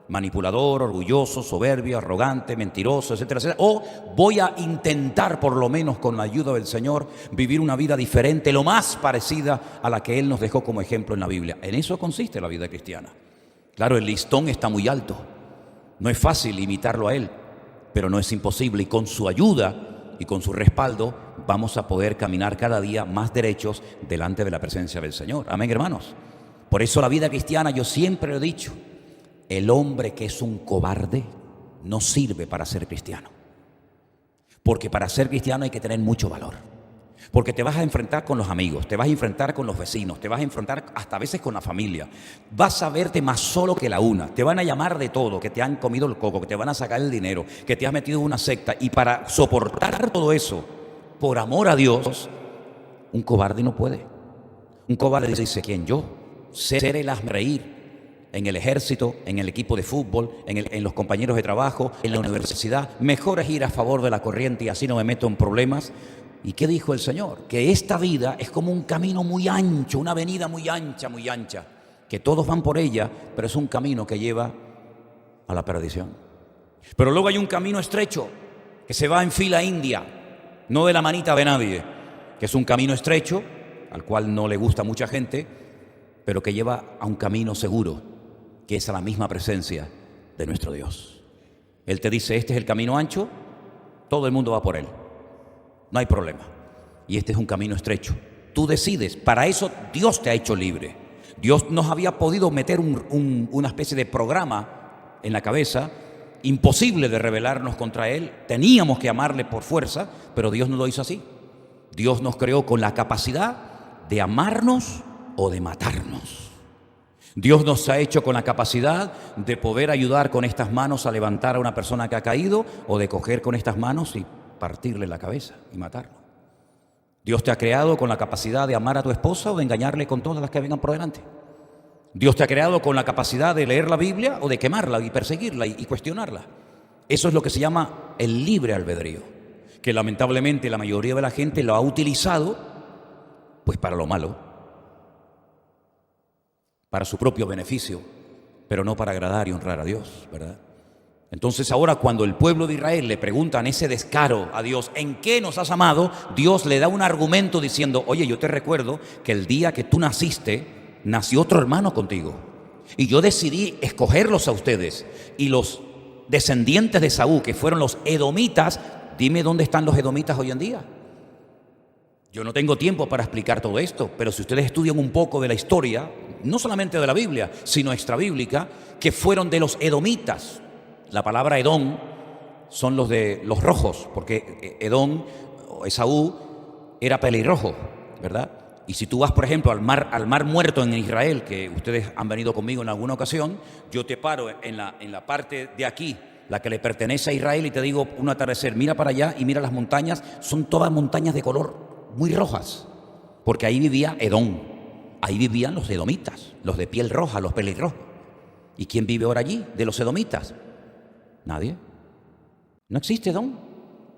Manipulador, orgulloso, soberbio, arrogante, mentiroso, etcétera, etcétera. ¿O voy a intentar, por lo menos con la ayuda del Señor, vivir una vida diferente, lo más parecida a la que Él nos dejó como ejemplo en la Biblia? En eso consiste la vida cristiana. Claro, el listón está muy alto. No es fácil imitarlo a Él, pero no es imposible. Y con su ayuda y con su respaldo vamos a poder caminar cada día más derechos delante de la presencia del Señor. Amén, hermanos. Por eso la vida cristiana, yo siempre lo he dicho, el hombre que es un cobarde no sirve para ser cristiano. Porque para ser cristiano hay que tener mucho valor. Porque te vas a enfrentar con los amigos, te vas a enfrentar con los vecinos, te vas a enfrentar hasta a veces con la familia. Vas a verte más solo que la una. Te van a llamar de todo, que te han comido el coco, que te van a sacar el dinero, que te has metido en una secta. Y para soportar todo eso, por amor a Dios, un cobarde no puede. Un cobarde dice, ¿quién? Yo. Ser el hazmerreír en el ejército, en el equipo de fútbol, en los compañeros de trabajo, en la universidad. Mejor es ir a favor de la corriente y así no me meto en problemas. ¿Y qué dijo el Señor? Que esta vida es como un camino muy ancho, una avenida muy ancha, que todos van por ella, pero es un camino que lleva a la perdición. Pero luego hay un camino estrecho que se va en fila india, no de la manita de nadie, que es un camino estrecho, al cual no le gusta a mucha gente, pero que lleva a un camino seguro, que es a la misma presencia de nuestro Dios. Él te dice, este es el camino ancho, todo el mundo va por él, no hay problema. Y este es un camino estrecho. Tú decides, para eso Dios te ha hecho libre. Dios nos había podido meter una especie de programa en la cabeza, imposible de rebelarnos contra Él, teníamos que amarle por fuerza, pero Dios no lo hizo así. Dios nos creó con la capacidad de amarnos o de matarnos. Dios nos ha hecho con la capacidad de poder ayudar con estas manos a levantar a una persona que ha caído, o de coger con estas manos y partirle la cabeza y matarlo. Dios te ha creado con la capacidad de amar a tu esposa o de engañarle con todas las que vengan por delante. Dios te ha creado con la capacidad de leer la Biblia o de quemarla y perseguirla y cuestionarla. Eso es lo que se llama el libre albedrío, que lamentablemente la mayoría de la gente lo ha utilizado pues para lo malo, para su propio beneficio, pero no para agradar y honrar a Dios, ¿verdad? Entonces ahora, cuando el pueblo de Israel le preguntan ese descaro a Dios, ¿en qué nos has amado?, Dios le da un argumento diciendo, oye, yo te recuerdo que el día que tú naciste, nació otro hermano contigo, y yo decidí escogerlos a ustedes, y los descendientes de Esaú, que fueron los edomitas, dime dónde están los edomitas hoy en día. Yo no tengo tiempo para explicar todo esto, pero si ustedes estudian un poco de la historia, no solamente de la Biblia, sino extrabíblica, que fueron de los edomitas. La palabra Edom son los de los rojos, porque Edom o Esaú era pelirrojo, ¿verdad? Y si tú vas, por ejemplo, al mar Muerto en Israel, que ustedes han venido conmigo en alguna ocasión, yo te paro en la parte de aquí, la que le pertenece a Israel, y te digo un atardecer, mira para allá y mira las montañas, son todas montañas de color muy rojas, porque ahí vivía Edom, ahí vivían los edomitas, los de piel roja, los pelirrojos. ¿Y quién vive ahora allí de los edomitas? Nadie. No existe Edom.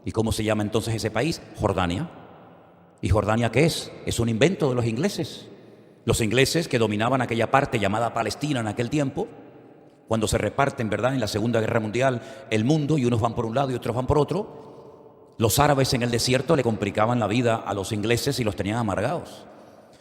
¿Y cómo se llama entonces ese país? Jordania. ¿Y Jordania qué es? Es un invento de los ingleses. Los ingleses, que dominaban aquella parte llamada Palestina en aquel tiempo, cuando se reparten, ¿verdad?, en la Segunda Guerra Mundial el mundo, y unos van por un lado y otros van por otro, los árabes en el desierto le complicaban la vida a los ingleses y los tenían amargados.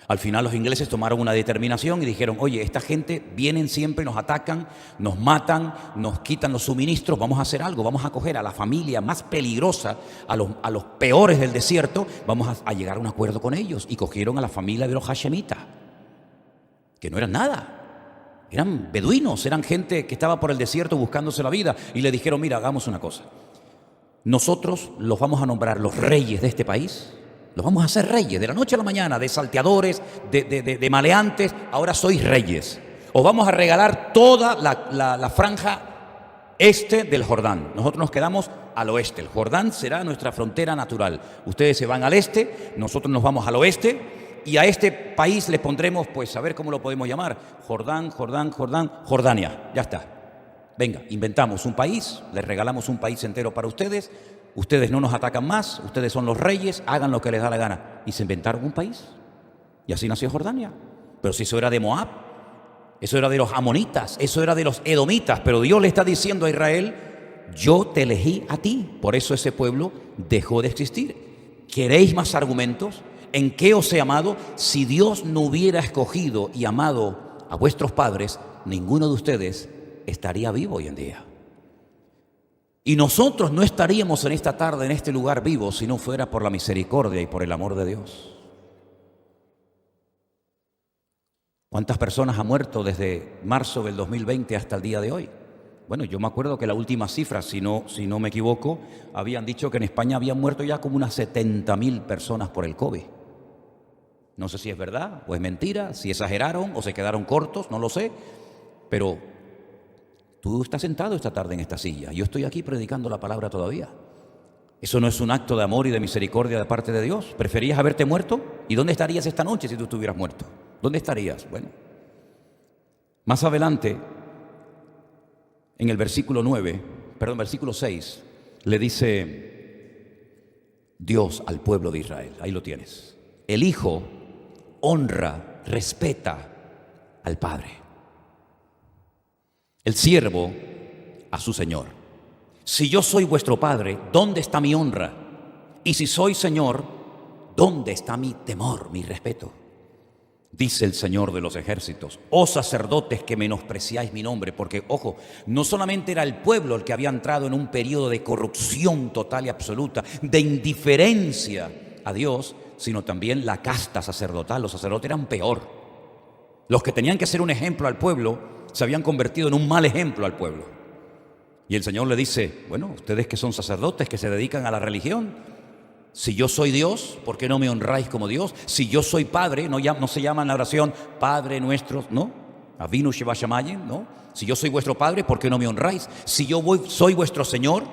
Al final los ingleses tomaron una determinación y dijeron, oye, esta gente vienen siempre, nos atacan, nos matan, nos quitan los suministros, vamos a hacer algo, vamos a coger a la familia más peligrosa, a los peores del desierto, vamos a llegar a un acuerdo con ellos. Y cogieron a la familia de los hashemitas, que no eran nada, eran beduinos, eran gente que estaba por el desierto buscándose la vida, y le dijeron, mira, hagamos una cosa, nosotros los vamos a nombrar los reyes de este país. Los vamos a hacer reyes, de la noche a la mañana, de salteadores, de maleantes, ahora sois reyes. Os vamos a regalar toda la franja este del Jordán. Nosotros nos quedamos al oeste. El Jordán será nuestra frontera natural. Ustedes se van al este, nosotros nos vamos al oeste, y a este país les pondremos, pues a ver cómo lo podemos llamar, Jordania, ya está. Venga, inventamos un país, les regalamos un país entero para ustedes. Ustedes no nos atacan más, ustedes son los reyes, hagan lo que les da la gana. Y se inventaron un país. Y así nació Jordania. Pero si eso era de Moab, eso era de los amonitas, eso era de los edomitas. Pero Dios le está diciendo a Israel, yo te elegí a ti. Por eso ese pueblo dejó de existir. ¿Queréis más argumentos? ¿En qué os he amado? Si Dios no hubiera escogido y amado a vuestros padres, ninguno de ustedes estaría vivo hoy en día. Y nosotros no estaríamos en esta tarde, en este lugar vivos, si no fuera por la misericordia y por el amor de Dios. ¿Cuántas personas han muerto desde marzo del 2020 hasta el día de hoy? Bueno, yo me acuerdo que la última cifra, si no me equivoco, habían dicho que en España habían muerto ya como unas 70.000 personas por el COVID. No sé si es verdad o es mentira, si exageraron o se quedaron cortos, no lo sé, pero tú estás sentado esta tarde en esta silla. Yo estoy aquí predicando la palabra todavía. ¿Eso no es un acto de amor y de misericordia de parte de Dios? ¿Preferías haberte muerto? ¿Y dónde estarías esta noche si tú estuvieras muerto? ¿Dónde estarías? Bueno, más adelante, en el versículo 6, le dice Dios al pueblo de Israel. Ahí lo tienes. El Hijo honra, respeta al Padre. El siervo a su Señor. Si yo soy vuestro Padre, ¿dónde está mi honra? Y si soy Señor, ¿dónde está mi temor, mi respeto? Dice el Señor de los ejércitos: oh sacerdotes que menospreciáis mi nombre. Porque, ojo, no solamente era el pueblo el que había entrado en un periodo de corrupción total y absoluta, de indiferencia a Dios, sino también la casta sacerdotal. Los sacerdotes eran peor. Los que tenían que ser un ejemplo al pueblo se habían convertido en un mal ejemplo al pueblo. Y el Señor le dice: bueno, ustedes que son sacerdotes, que se dedican a la religión, si yo soy Dios, ¿por qué no me honráis como Dios? Si yo soy Padre, no se llama en la oración Padre nuestro, ¿no? Avinu Sheva Shamayim, ¿no? Si yo soy vuestro Padre, ¿por qué no me honráis? Si yo soy vuestro Señor,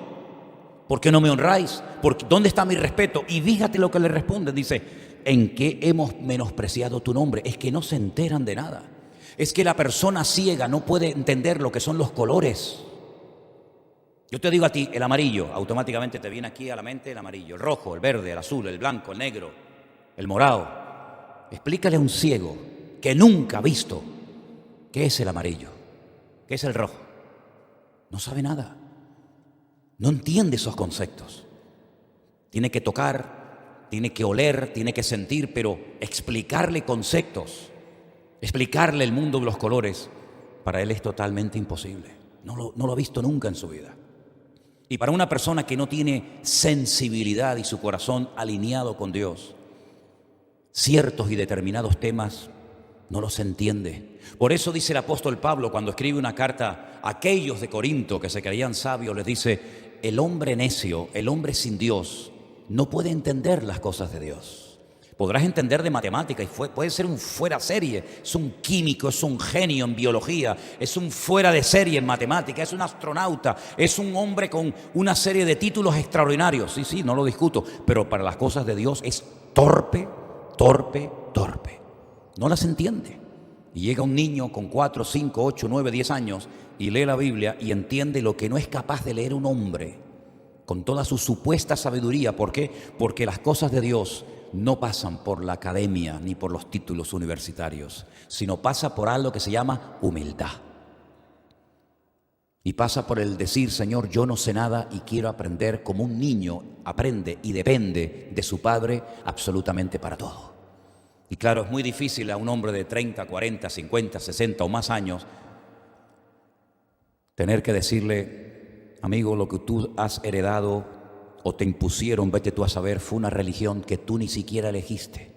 ¿por qué no me honráis? ¿Dónde está mi respeto? Y fíjate lo que le responde. Dice: ¿en qué hemos menospreciado tu nombre? Es que no se enteran de nada. Es que la persona ciega no puede entender lo que son los colores. Yo te digo a ti, el amarillo, automáticamente te viene aquí a la mente el amarillo, el rojo, el verde, el azul, el blanco, el negro, el morado. Explícale a un ciego que nunca ha visto qué es el amarillo, qué es el rojo. No sabe nada. No entiende esos conceptos. Tiene que tocar, tiene que oler, tiene que sentir, pero explicarle conceptos, explicarle el mundo de los colores, para él es totalmente imposible. No lo ha visto nunca en su vida. Y para una persona que no tiene sensibilidad y su corazón alineado con Dios, ciertos y determinados temas no los entiende. Por eso dice el apóstol Pablo, cuando escribe una carta a aquellos de Corinto que se creían sabios, les dice: el hombre necio, el hombre sin Dios, no puede entender las cosas de Dios. Podrás entender de matemática y puede ser un fuera serie, es un químico, es un genio en biología, es un fuera de serie en matemática, es un astronauta, es un hombre con una serie de títulos extraordinarios. Sí, no lo discuto, pero para las cosas de Dios es torpe. No las entiende. Y llega un niño con 4, 5, 8, 9, 10 años y lee la Biblia y entiende lo que no es capaz de leer un hombre con toda su supuesta sabiduría. ¿Por qué? Porque las cosas de Dios no pasan por la academia ni por los títulos universitarios, sino pasa por algo que se llama humildad. Y pasa por el decir: Señor, yo no sé nada y quiero aprender como un niño aprende y depende de su padre absolutamente para todo. Y claro, es muy difícil a un hombre de 30, 40, 50, 60 o más años tener que decirle: amigo, lo que tú has heredado o te impusieron, vete tú a saber, fue una religión que tú ni siquiera elegiste.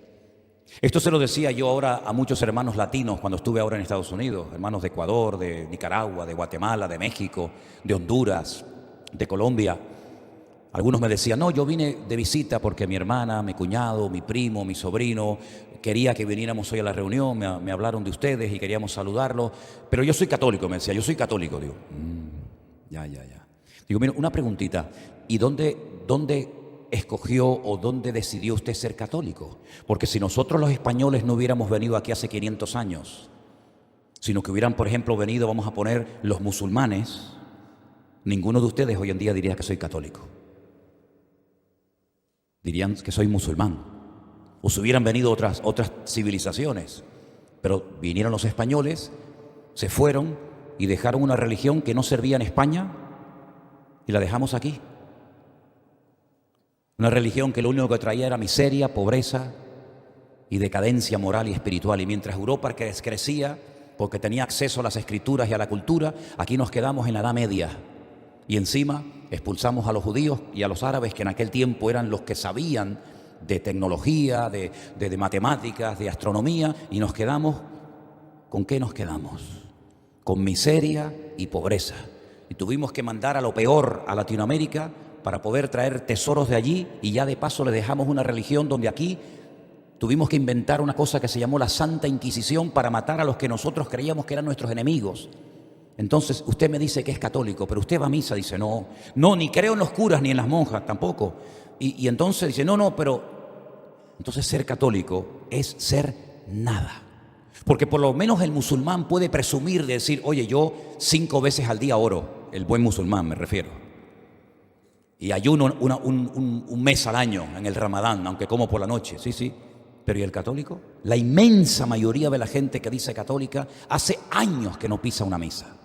Esto se lo decía yo ahora a muchos hermanos latinos cuando estuve ahora en Estados Unidos, hermanos de Ecuador, de Nicaragua, de Guatemala, de México, de Honduras, de Colombia. Algunos me decían: no, yo vine de visita porque mi hermana, mi cuñado, mi primo, mi sobrino quería que viniéramos hoy a la reunión, me hablaron de ustedes y queríamos saludarlos, pero yo soy católico, me decía, yo soy católico. Digo, ya. Digo, mira, una preguntita, ¿y dónde escogió o dónde decidió usted ser católico? Porque si nosotros los españoles no hubiéramos venido aquí hace 500 años, sino que hubieran, por ejemplo, venido, vamos a poner, los musulmanes, ninguno de ustedes hoy en día diría que soy católico. Dirían que soy musulmán. O si hubieran venido otras civilizaciones. Pero vinieron los españoles, se fueron y dejaron una religión que no servía en España y la dejamos aquí. Una religión que lo único que traía era miseria, pobreza y decadencia moral y espiritual. Y mientras Europa crecía porque tenía acceso a las escrituras y a la cultura, aquí nos quedamos en la Edad Media. Y encima expulsamos a los judíos y a los árabes, que en aquel tiempo eran los que sabían de tecnología, de matemáticas, de astronomía, y nos quedamos, ¿con qué nos quedamos? Con miseria y pobreza. Y tuvimos que mandar a lo peor a Latinoamérica para poder traer tesoros de allí, y ya de paso le dejamos una religión donde aquí tuvimos que inventar una cosa que se llamó la Santa Inquisición para matar a los que nosotros creíamos que eran nuestros enemigos. Entonces usted me dice que es católico, pero usted va a misa. Dice, no, ni creo en los curas ni en las monjas tampoco. Y entonces dice, pero entonces ser católico es ser nada. Porque por lo menos el musulmán puede presumir de decir, oye, yo 5 veces al día oro, el buen musulmán me refiero. Y ayuno un mes al año en el Ramadán, aunque como por la noche, sí. Pero ¿y el católico? La inmensa mayoría de la gente que dice católica hace años que no pisa una misa.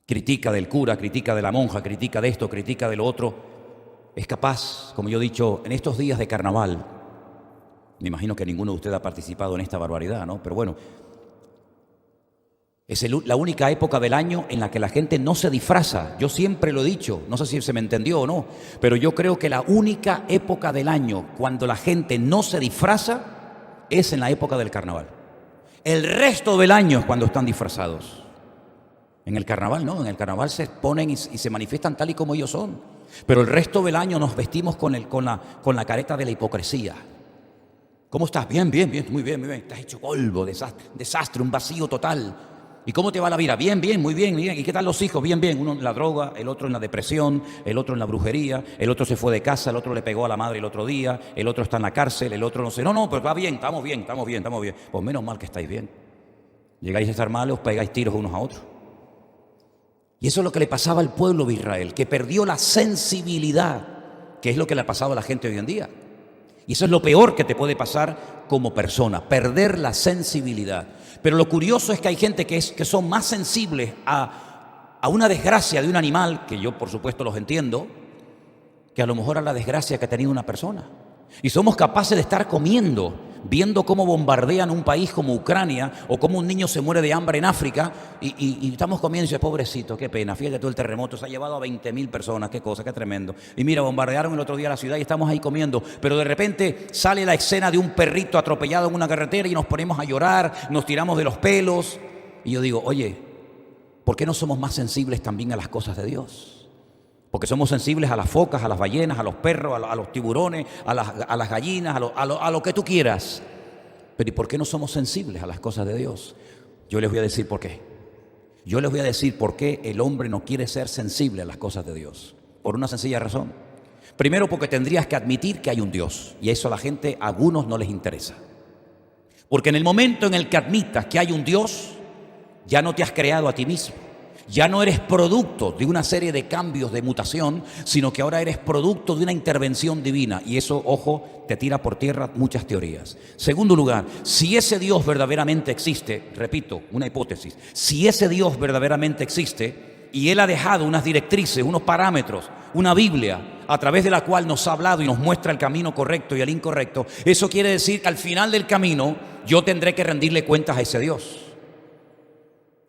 Critica del cura, critica de la monja, critica de esto, critica de lo otro. Es capaz, como yo he dicho, en estos días de carnaval, me imagino que ninguno de ustedes ha participado en esta barbaridad, ¿no? Pero bueno, es la única época del año en la que la gente no se disfraza. Yo siempre lo he dicho, no sé si se me entendió o no, pero yo creo que la única época del año cuando la gente no se disfraza es en la época del carnaval. El resto del año es cuando están disfrazados. En el carnaval no, en el carnaval se ponen y se manifiestan tal y como ellos son. Pero el resto del año nos vestimos con la careta de la hipocresía. ¿Cómo estás? Bien, muy bien. Estás hecho polvo, desastre, un vacío total. ¿Y cómo te va la vida? Bien, muy bien. ¿Y qué tal los hijos? Bien. Uno en la droga, el otro en la depresión, el otro en la brujería, el otro se fue de casa, el otro le pegó a la madre el otro día, el otro está en la cárcel, el otro no sé. No, pero va bien, estamos bien. Pues menos mal que estáis bien. Llegáis a estar mal, os pegáis tiros unos a otros. Y eso es lo que le pasaba al pueblo de Israel, que perdió la sensibilidad, que es lo que le ha pasado a la gente hoy en día. Y eso es lo peor que te puede pasar como persona, perder la sensibilidad. Pero lo curioso es que hay gente que son más sensibles a una desgracia de un animal, que yo por supuesto los entiendo, que a lo mejor a la desgracia que ha tenido una persona. Y somos capaces de estar comiendo, viendo cómo bombardean un país como Ucrania o cómo un niño se muere de hambre en África y estamos comiendo y dice, pobrecito, qué pena, fíjate tú el terremoto, se ha llevado a 20.000 personas, qué cosa, qué tremendo. Y mira, bombardearon el otro día la ciudad y estamos ahí comiendo, pero de repente sale la escena de un perrito atropellado en una carretera y nos ponemos a llorar, nos tiramos de los pelos. Y yo digo, oye, ¿por qué no somos más sensibles también a las cosas de Dios? Porque somos sensibles a las focas, a las ballenas, a los perros, a los tiburones, a las gallinas, a lo que tú quieras. Pero ¿y por qué no somos sensibles a las cosas de Dios? Yo les voy a decir por qué. Yo les voy a decir por qué el hombre no quiere ser sensible a las cosas de Dios. Por una sencilla razón. Primero, porque tendrías que admitir que hay un Dios. Y eso a la gente, a algunos no les interesa. Porque en el momento en el que admitas que hay un Dios, ya no te has creado a ti mismo. Ya no eres producto de una serie de cambios de mutación, sino que ahora eres producto de una intervención divina. Y eso, ojo, te tira por tierra muchas teorías. Segundo lugar, si ese Dios verdaderamente existe, repito, una hipótesis, si ese Dios verdaderamente existe y Él ha dejado unas directrices, unos parámetros, una Biblia, a través de la cual nos ha hablado y nos muestra el camino correcto y el incorrecto, eso quiere decir que al final del camino yo tendré que rendirle cuentas a ese Dios.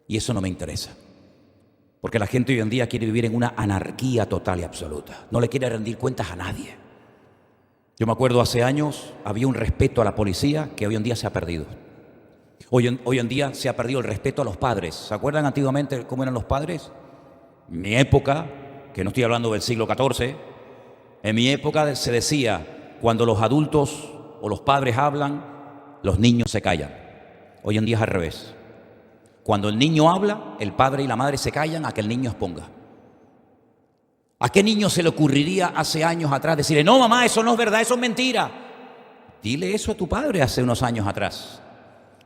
Y eso no me interesa. Porque la gente hoy en día quiere vivir en una anarquía total y absoluta. No le quiere rendir cuentas a nadie. Yo me acuerdo hace años había un respeto a la policía que hoy en día se ha perdido. Hoy en día se ha perdido el respeto a los padres. ¿Se acuerdan antiguamente cómo eran los padres? En mi época, que no estoy hablando del siglo XIV, en mi época se decía, cuando los adultos o los padres hablan, los niños se callan. Hoy en día es al revés. Cuando el niño habla, el padre y la madre se callan a que el niño exponga. ¿A qué niño se le ocurriría hace años atrás decirle, no mamá, eso no es verdad, eso es mentira? Dile eso a tu padre hace unos años atrás.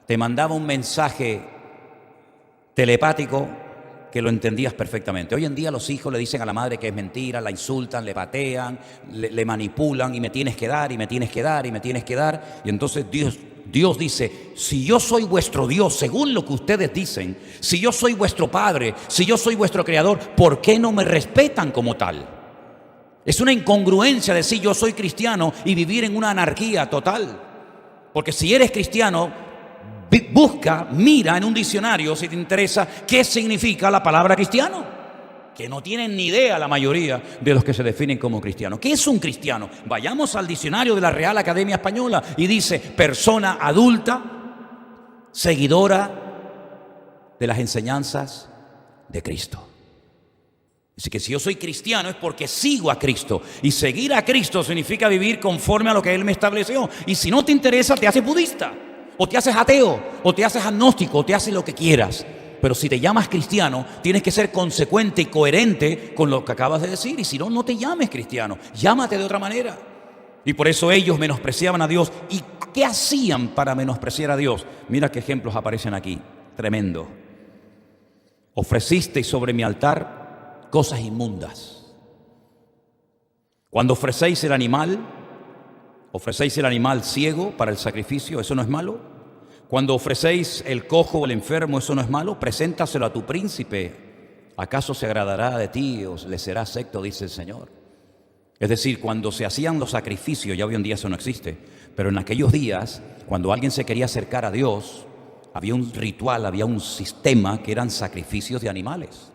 Te mandaba un mensaje telepático que lo entendías perfectamente. Hoy en día los hijos le dicen a la madre que es mentira, la insultan, le patean, le manipulan y me tienes que dar, y me tienes que dar, y me tienes que dar. Y entonces Dios dice, si yo soy vuestro Dios, según lo que ustedes dicen, si yo soy vuestro Padre, si yo soy vuestro Creador, ¿por qué no me respetan como tal? Es una incongruencia decir yo soy cristiano y vivir en una anarquía total. Porque si eres cristiano, busca, mira en un diccionario si te interesa qué significa la palabra cristiano. Que no tienen ni idea la mayoría de los que se definen como cristianos. ¿Qué es un cristiano? Vayamos al diccionario de la Real Academia Española y dice persona adulta, seguidora de las enseñanzas de Cristo. Así que si yo soy cristiano es porque sigo a Cristo. Y seguir a Cristo significa vivir conforme a lo que Él me estableció. Y si no te interesa, te haces budista, o te haces ateo, o te haces agnóstico, o te haces lo que quieras. Pero si te llamas cristiano, tienes que ser consecuente y coherente con lo que acabas de decir. Y si no, no te llames cristiano. Llámate de otra manera. Y por eso ellos menospreciaban a Dios. ¿Y qué hacían para menospreciar a Dios? Mira qué ejemplos aparecen aquí. Tremendo. Ofrecisteis sobre mi altar cosas inmundas. Cuando ofrecéis el animal ciego para el sacrificio, ¿eso no es malo? Cuando ofrecéis el cojo o el enfermo, ¿eso no es malo? Preséntaselo a tu príncipe. ¿Acaso se agradará de ti o le será acepto? Dice el Señor. Es decir, cuando se hacían los sacrificios, ya hoy en día eso no existe, pero en aquellos días, cuando alguien se quería acercar a Dios, había un ritual, había un sistema que eran sacrificios de animales.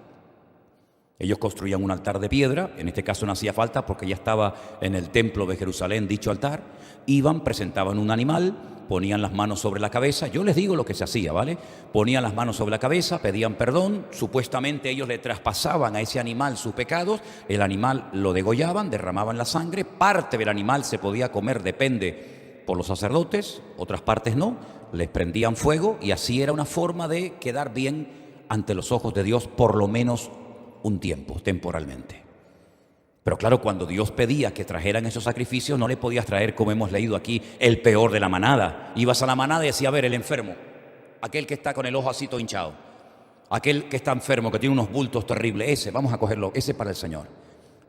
Ellos construían un altar de piedra, en este caso no hacía falta porque ya estaba en el templo de Jerusalén dicho altar. Iban, presentaban un animal, ponían las manos sobre la cabeza. Yo les digo lo que se hacía, ¿vale? Ponían las manos sobre la cabeza, pedían perdón. Supuestamente ellos le traspasaban a ese animal sus pecados. El animal lo degollaban, derramaban la sangre. Parte del animal se podía comer, depende, por los sacerdotes, otras partes no. Les prendían fuego y así era una forma de quedar bien ante los ojos de Dios, por lo menos un tiempo, temporalmente. Pero claro, cuando Dios pedía que trajeran esos sacrificios, no le podías traer, como hemos leído aquí, el peor de la manada. Ibas a la manada y decía, a ver, el enfermo, aquel que está con el ojo así todo hinchado, aquel que está enfermo, que tiene unos bultos terribles, ese, vamos a cogerlo, ese para el Señor.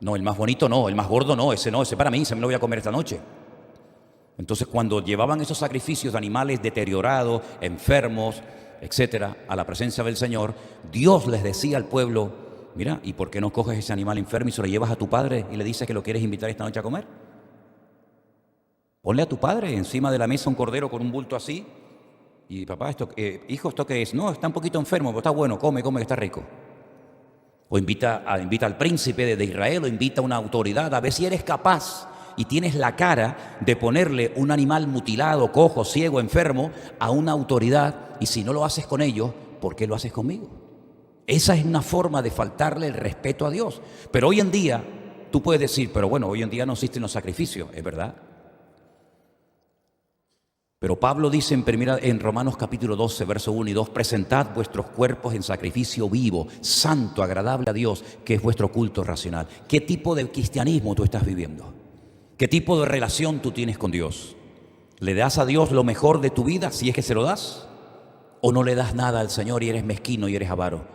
No, el más bonito no, el más gordo no, ese para mí, ese me lo voy a comer esta noche. Entonces, cuando llevaban esos sacrificios de animales deteriorados, enfermos, etcétera, a la presencia del Señor, Dios les decía al pueblo, mira, ¿y por qué no coges ese animal enfermo y se lo llevas a tu padre y le dices que lo quieres invitar esta noche a comer? Ponle a tu padre encima de la mesa un cordero con un bulto así y papá, hijo, ¿esto qué es? No, está un poquito enfermo, pero está bueno, come, que está rico. O invita al príncipe de Israel o invita a una autoridad a ver si eres capaz y tienes la cara de ponerle un animal mutilado, cojo, ciego, enfermo a una autoridad, y si no lo haces con ellos, ¿por qué lo haces conmigo? Esa es una forma de faltarle el respeto a Dios. Pero hoy en día, tú puedes decir, pero bueno, hoy en día no existen los sacrificios, es verdad. Pero Pablo dice en Romanos capítulo 12, verso 1 y 2, presentad vuestros cuerpos en sacrificio vivo, santo, agradable a Dios, que es vuestro culto racional. ¿Qué tipo de cristianismo tú estás viviendo? ¿Qué tipo de relación tú tienes con Dios? ¿Le das a Dios lo mejor de tu vida, si es que se lo das? ¿O no le das nada al Señor y eres mezquino y eres avaro?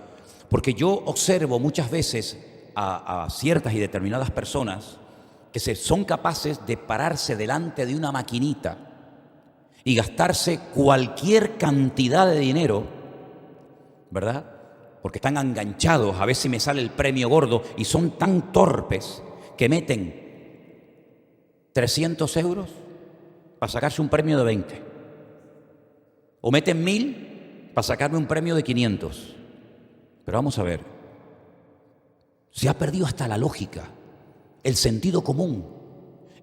Porque yo observo muchas veces a ciertas y determinadas personas que son capaces de pararse delante de una maquinita y gastarse cualquier cantidad de dinero, ¿verdad? Porque están enganchados a ver si me sale el premio gordo y son tan torpes que meten 300 euros para sacarse un premio de 20. O meten 1000 para sacarme un premio de 500. Pero vamos a ver, se ha perdido hasta la lógica, el sentido común.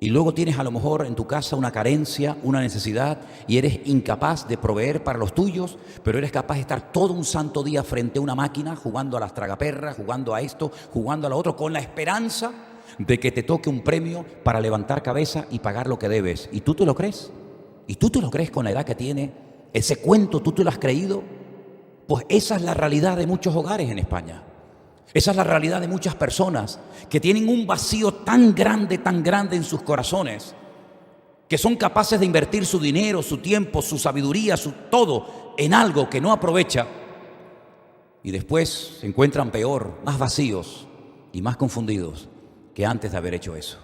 Y luego tienes a lo mejor en tu casa una carencia, una necesidad, y eres incapaz de proveer para los tuyos, pero eres capaz de estar todo un santo día frente a una máquina, jugando a las tragaperras, jugando a esto, jugando a lo otro, con la esperanza de que te toque un premio para levantar cabeza y pagar lo que debes. ¿Y tú te lo crees? ¿Y tú te lo crees con la edad que tiene? ¿Ese cuento tú te lo has creído? Pues esa es la realidad de muchos hogares en España. Esa es la realidad de muchas personas que tienen un vacío tan grande en sus corazones, que son capaces de invertir su dinero, su tiempo, su sabiduría, su todo en algo que no aprovecha, y después se encuentran peor, más vacíos y más confundidos que antes de haber hecho eso.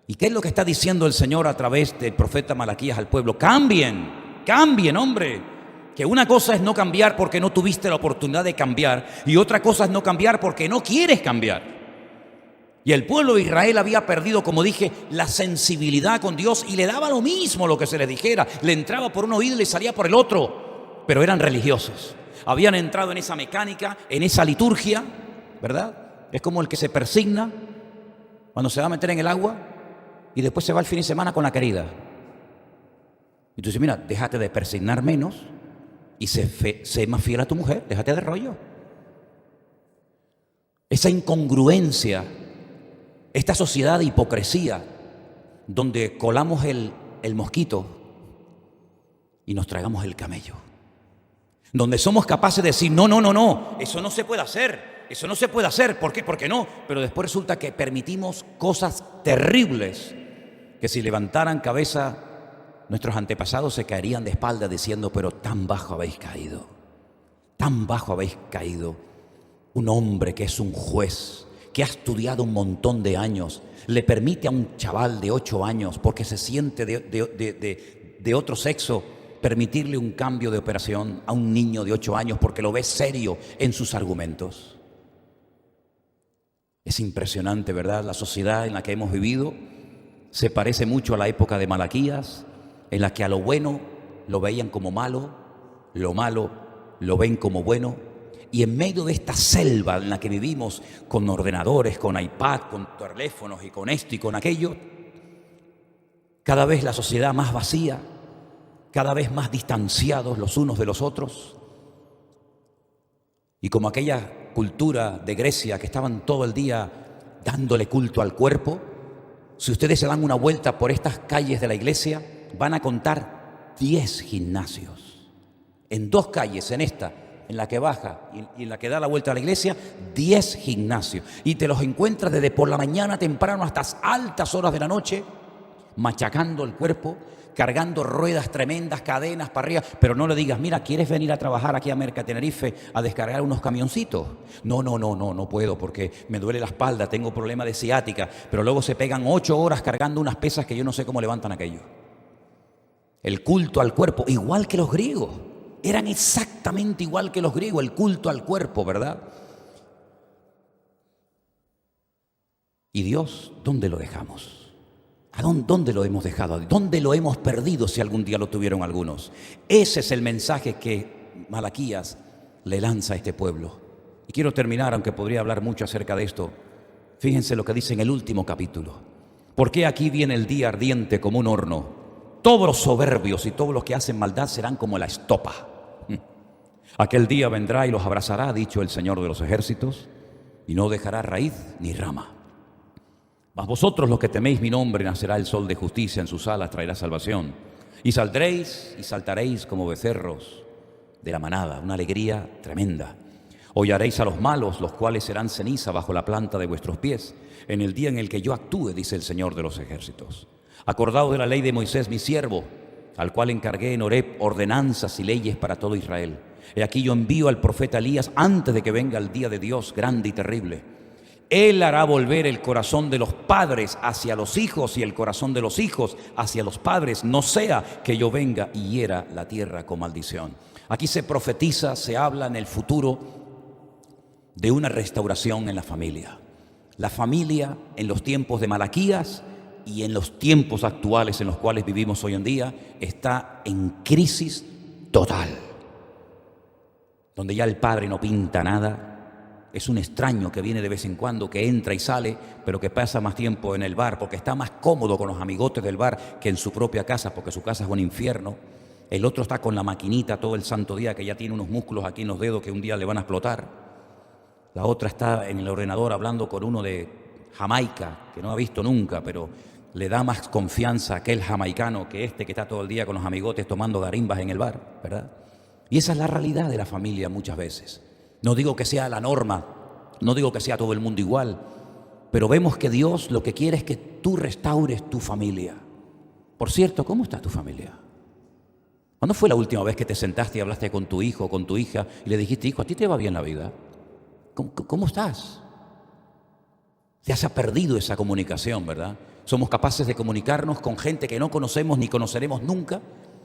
¿Y qué es lo que está diciendo el Señor a través del profeta Malaquías al pueblo? Cambien, hombre. Que una cosa es no cambiar porque no tuviste la oportunidad de cambiar, y otra cosa es no cambiar porque no quieres cambiar. Y el pueblo de Israel había perdido, como dije, la sensibilidad con Dios, y le daba lo mismo lo que se les dijera. Le entraba por un oído y le salía por el otro. Pero eran religiosos. Habían entrado en esa mecánica, en esa liturgia, ¿verdad? Es como el que se persigna cuando se va a meter en el agua y después se va el fin de semana con la querida. Y tú dices, mira, déjate de persignar menos y sé más fiel a tu mujer, déjate de rollo. Esa incongruencia, esta sociedad de hipocresía, donde colamos el mosquito y nos tragamos el camello. Donde somos capaces de decir, no, eso no se puede hacer, ¿por qué? Porque no, pero después resulta que permitimos cosas terribles que si levantaran cabeza, nuestros antepasados se caerían de espaldas diciendo, pero tan bajo habéis caído, tan bajo habéis caído. Un hombre que es un juez, que ha estudiado un montón de años, le permite a un chaval de 8 años, porque se siente de otro sexo, permitirle un cambio de operación a un niño de 8 años porque lo ve serio en sus argumentos. Es impresionante, ¿verdad? La sociedad en la que hemos vivido se parece mucho a la época de Malaquías, en la que a lo bueno lo veían como malo, lo malo lo ven como bueno, y en medio de esta selva en la que vivimos, con ordenadores, con iPad, con teléfonos y con esto y con aquello, cada vez la sociedad más vacía, cada vez más distanciados los unos de los otros, y como aquella cultura de Grecia que estaban todo el día dándole culto al cuerpo. Si ustedes se dan una vuelta por estas calles de la iglesia, van a contar 10 gimnasios. En 2 calles, en esta, en la que baja y en la que da la vuelta a la iglesia, 10 gimnasios. Y te los encuentras desde por la mañana temprano hasta altas horas de la noche, machacando el cuerpo, cargando ruedas tremendas, cadenas para arriba. Pero no le digas, mira, ¿quieres venir a trabajar aquí a Mercatenerife a descargar unos camioncitos? No puedo porque me duele la espalda, tengo problema de ciática. Pero luego se pegan 8 horas cargando unas pesas que yo no sé cómo levantan aquello. El culto al cuerpo, igual que los griegos. Eran exactamente igual que los griegos, el culto al cuerpo, ¿verdad? ¿Y Dios, dónde lo dejamos? ¿Dónde lo hemos dejado? ¿Dónde lo hemos perdido si algún día lo tuvieron algunos? Ese es el mensaje que Malaquías le lanza a este pueblo. Y quiero terminar, aunque podría hablar mucho acerca de esto. Fíjense lo que dice en el último capítulo. Porque aquí viene el día ardiente como un horno. Todos los soberbios y todos los que hacen maldad serán como la estopa. Aquel día vendrá y los abrazará, ha dicho el Señor de los ejércitos, y no dejará raíz ni rama. Mas vosotros los que teméis mi nombre, nacerá el sol de justicia, en sus alas traerá salvación. Y saldréis y saltaréis como becerros de la manada, una alegría tremenda. Hollaréis a los malos, los cuales serán ceniza bajo la planta de vuestros pies, en el día en el que yo actúe, dice el Señor de los ejércitos. Acordaos de la ley de Moisés, mi siervo, al cual encargué en Horeb ordenanzas y leyes para todo Israel. He aquí yo envío al profeta Elías antes de que venga el día de Dios grande y terrible. Él hará volver el corazón de los padres hacia los hijos y el corazón de los hijos hacia los padres, no sea que yo venga y hiera la tierra con maldición. Aquí se profetiza, se habla en el futuro de una restauración en la familia. La familia en los tiempos de Malaquías y en los tiempos actuales en los cuales vivimos hoy en día está en crisis total, donde ya el padre no pinta nada. Es un extraño que viene de vez en cuando, que entra y sale, pero que pasa más tiempo en el bar, porque está más cómodo con los amigotes del bar que en su propia casa, porque su casa es un infierno. El otro está con la maquinita todo el santo día, que ya tiene unos músculos aquí en los dedos que un día le van a explotar. La otra está en el ordenador hablando con uno de Jamaica, que no ha visto nunca, pero le da más confianza a aquel jamaicano que este que está todo el día con los amigotes tomando garimbas en el bar, ¿verdad? Y esa es la realidad de la familia muchas veces. No digo que sea la norma, no digo que sea todo el mundo igual, pero vemos que Dios lo que quiere es que tú restaures tu familia. Por cierto, ¿cómo está tu familia? ¿Cuándo fue la última vez que te sentaste y hablaste con tu hijo o con tu hija y le dijiste, hijo, ¿a ti te va bien la vida? ¿Cómo estás? Ya se ha perdido esa comunicación, ¿verdad? Somos capaces de comunicarnos con gente que no conocemos ni conoceremos nunca,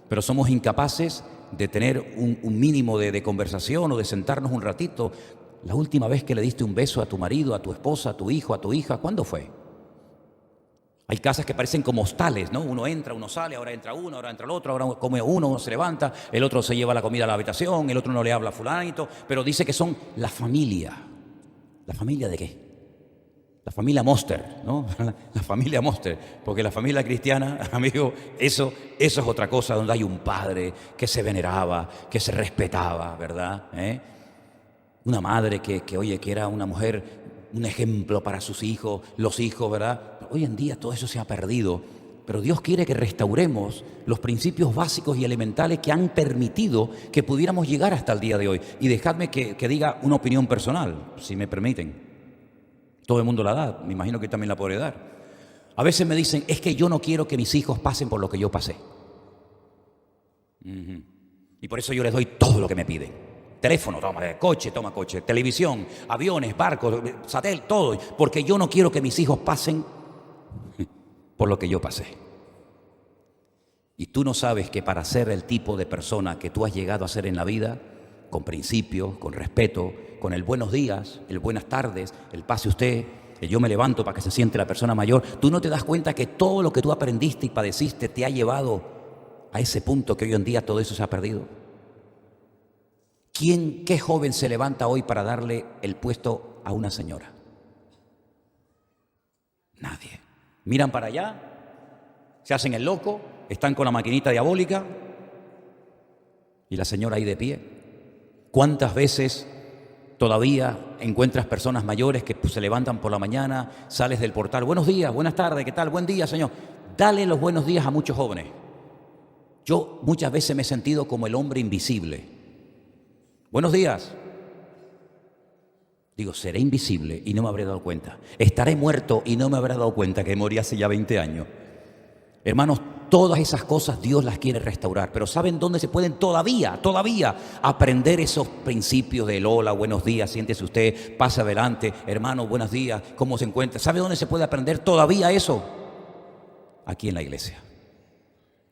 pero somos incapaces de tener un mínimo de conversación o de sentarnos un ratito. La última vez que le diste un beso a tu marido, a tu esposa, a tu hijo, a tu hija, ¿cuándo fue? Hay casas que parecen como hostales, ¿no? Uno entra, uno sale, ahora entra uno, ahora entra el otro, ahora come uno se levanta, el otro se lleva la comida a la habitación, el otro no le habla a fulanito, pero dice que son la familia. ¿La familia de qué? La familia Monster, ¿no? La familia Monster, porque la familia cristiana, amigo, eso es otra cosa, donde hay un padre que se veneraba, que se respetaba, ¿verdad? Una madre que era una mujer, un ejemplo para sus hijos, los hijos, ¿verdad? Pero hoy en día todo eso se ha perdido, pero Dios quiere que restauremos los principios básicos y elementales que han permitido que pudiéramos llegar hasta el día de hoy. Y dejadme que diga una opinión personal, si me permiten. Todo el mundo la da, me imagino que también la podré dar. A veces me dicen, es que yo no quiero que mis hijos pasen por lo que yo pasé. Y por eso yo les doy todo lo que me piden. Teléfono, toma coche, televisión, aviones, barcos, satélite, todo. Porque yo no quiero que mis hijos pasen por lo que yo pasé. Y tú no sabes que para ser el tipo de persona que tú has llegado a ser en la vida, con principios, con respeto, con el buenos días, el buenas tardes, el pase usted, el yo me levanto para que se siente la persona mayor, tú no te das cuenta que todo lo que tú aprendiste y padeciste te ha llevado a ese punto que hoy en día todo eso se ha perdido. ¿Qué joven se levanta hoy para darle el puesto a una señora? Nadie. Miran para allá, se hacen el loco, están con la maquinita diabólica y la señora ahí de pie. ¿Cuántas veces todavía encuentras personas mayores que se levantan por la mañana, sales del portal, buenos días, buenas tardes, ¿qué tal? Buen día, señor. Dale los buenos días a muchos jóvenes. Yo muchas veces me he sentido como el hombre invisible. Buenos días. Digo, seré invisible y no me habré dado cuenta. Estaré muerto y no me habré dado cuenta que morí hace ya 20 años. Hermanos, todas esas cosas Dios las quiere restaurar, pero ¿saben dónde se pueden todavía aprender esos principios del hola, buenos días, siéntese usted, pase adelante, hermano, buenos días, ¿cómo se encuentra? ¿Sabe dónde se puede aprender todavía eso? Aquí en la iglesia.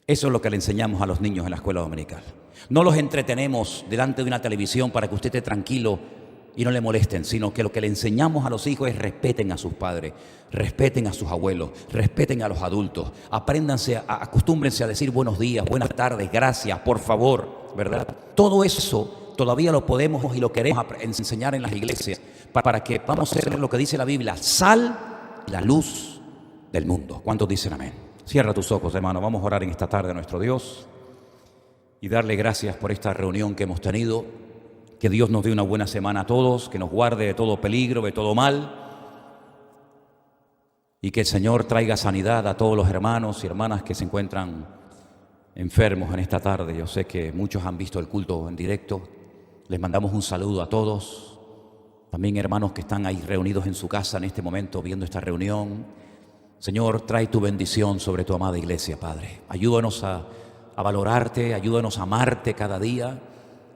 Eso es lo que le enseñamos a los niños en la escuela dominical. No los entretenemos delante de una televisión para que usted esté tranquilo y no le molesten, sino que lo que le enseñamos a los hijos es respeten a sus padres, respeten a sus abuelos, respeten a los adultos, acostúmbrense a decir buenos días, buenas tardes, gracias, por favor, ¿verdad? Todo eso todavía lo podemos y lo queremos enseñar en las iglesias para que vamos a ser lo que dice la Biblia, sal y la luz del mundo. ¿Cuántos dicen amén? Cierra tus ojos, hermano, vamos a orar en esta tarde a nuestro Dios y darle gracias por esta reunión que hemos tenido. Que Dios nos dé una buena semana a todos, que nos guarde de todo peligro, de todo mal, y que el Señor traiga sanidad a todos los hermanos y hermanas que se encuentran enfermos en esta tarde. Yo sé que muchos han visto el culto en directo. Les mandamos un saludo a todos. También hermanos que están ahí reunidos en su casa en este momento viendo esta reunión. Señor, trae tu bendición sobre tu amada iglesia, Padre. Ayúdanos a valorarte, ayúdanos a amarte cada día.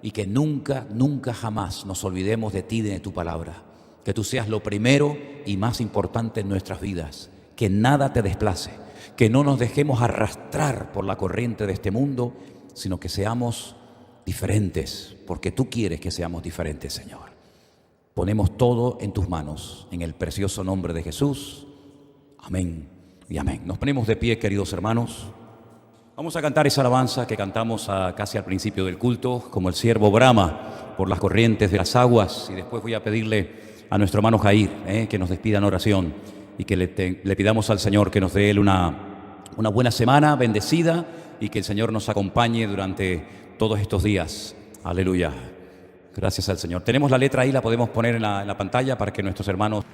Y que nunca, nunca jamás nos olvidemos de ti y de tu palabra. Que tú seas lo primero y más importante en nuestras vidas. Que nada te desplace. Que no nos dejemos arrastrar por la corriente de este mundo, sino que seamos diferentes, porque tú quieres que seamos diferentes, Señor. Ponemos todo en tus manos, en el precioso nombre de Jesús. Amén y amén. Nos ponemos de pie, queridos hermanos. Vamos a cantar esa alabanza que cantamos casi al principio del culto, como el siervo brama por las corrientes de las aguas. Y después voy a pedirle a nuestro hermano Jair que nos despida en oración y que le pidamos al Señor que nos dé él una buena semana bendecida y que el Señor nos acompañe durante todos estos días. Aleluya. Gracias al Señor. Tenemos la letra ahí, la podemos poner en la pantalla para que nuestros hermanos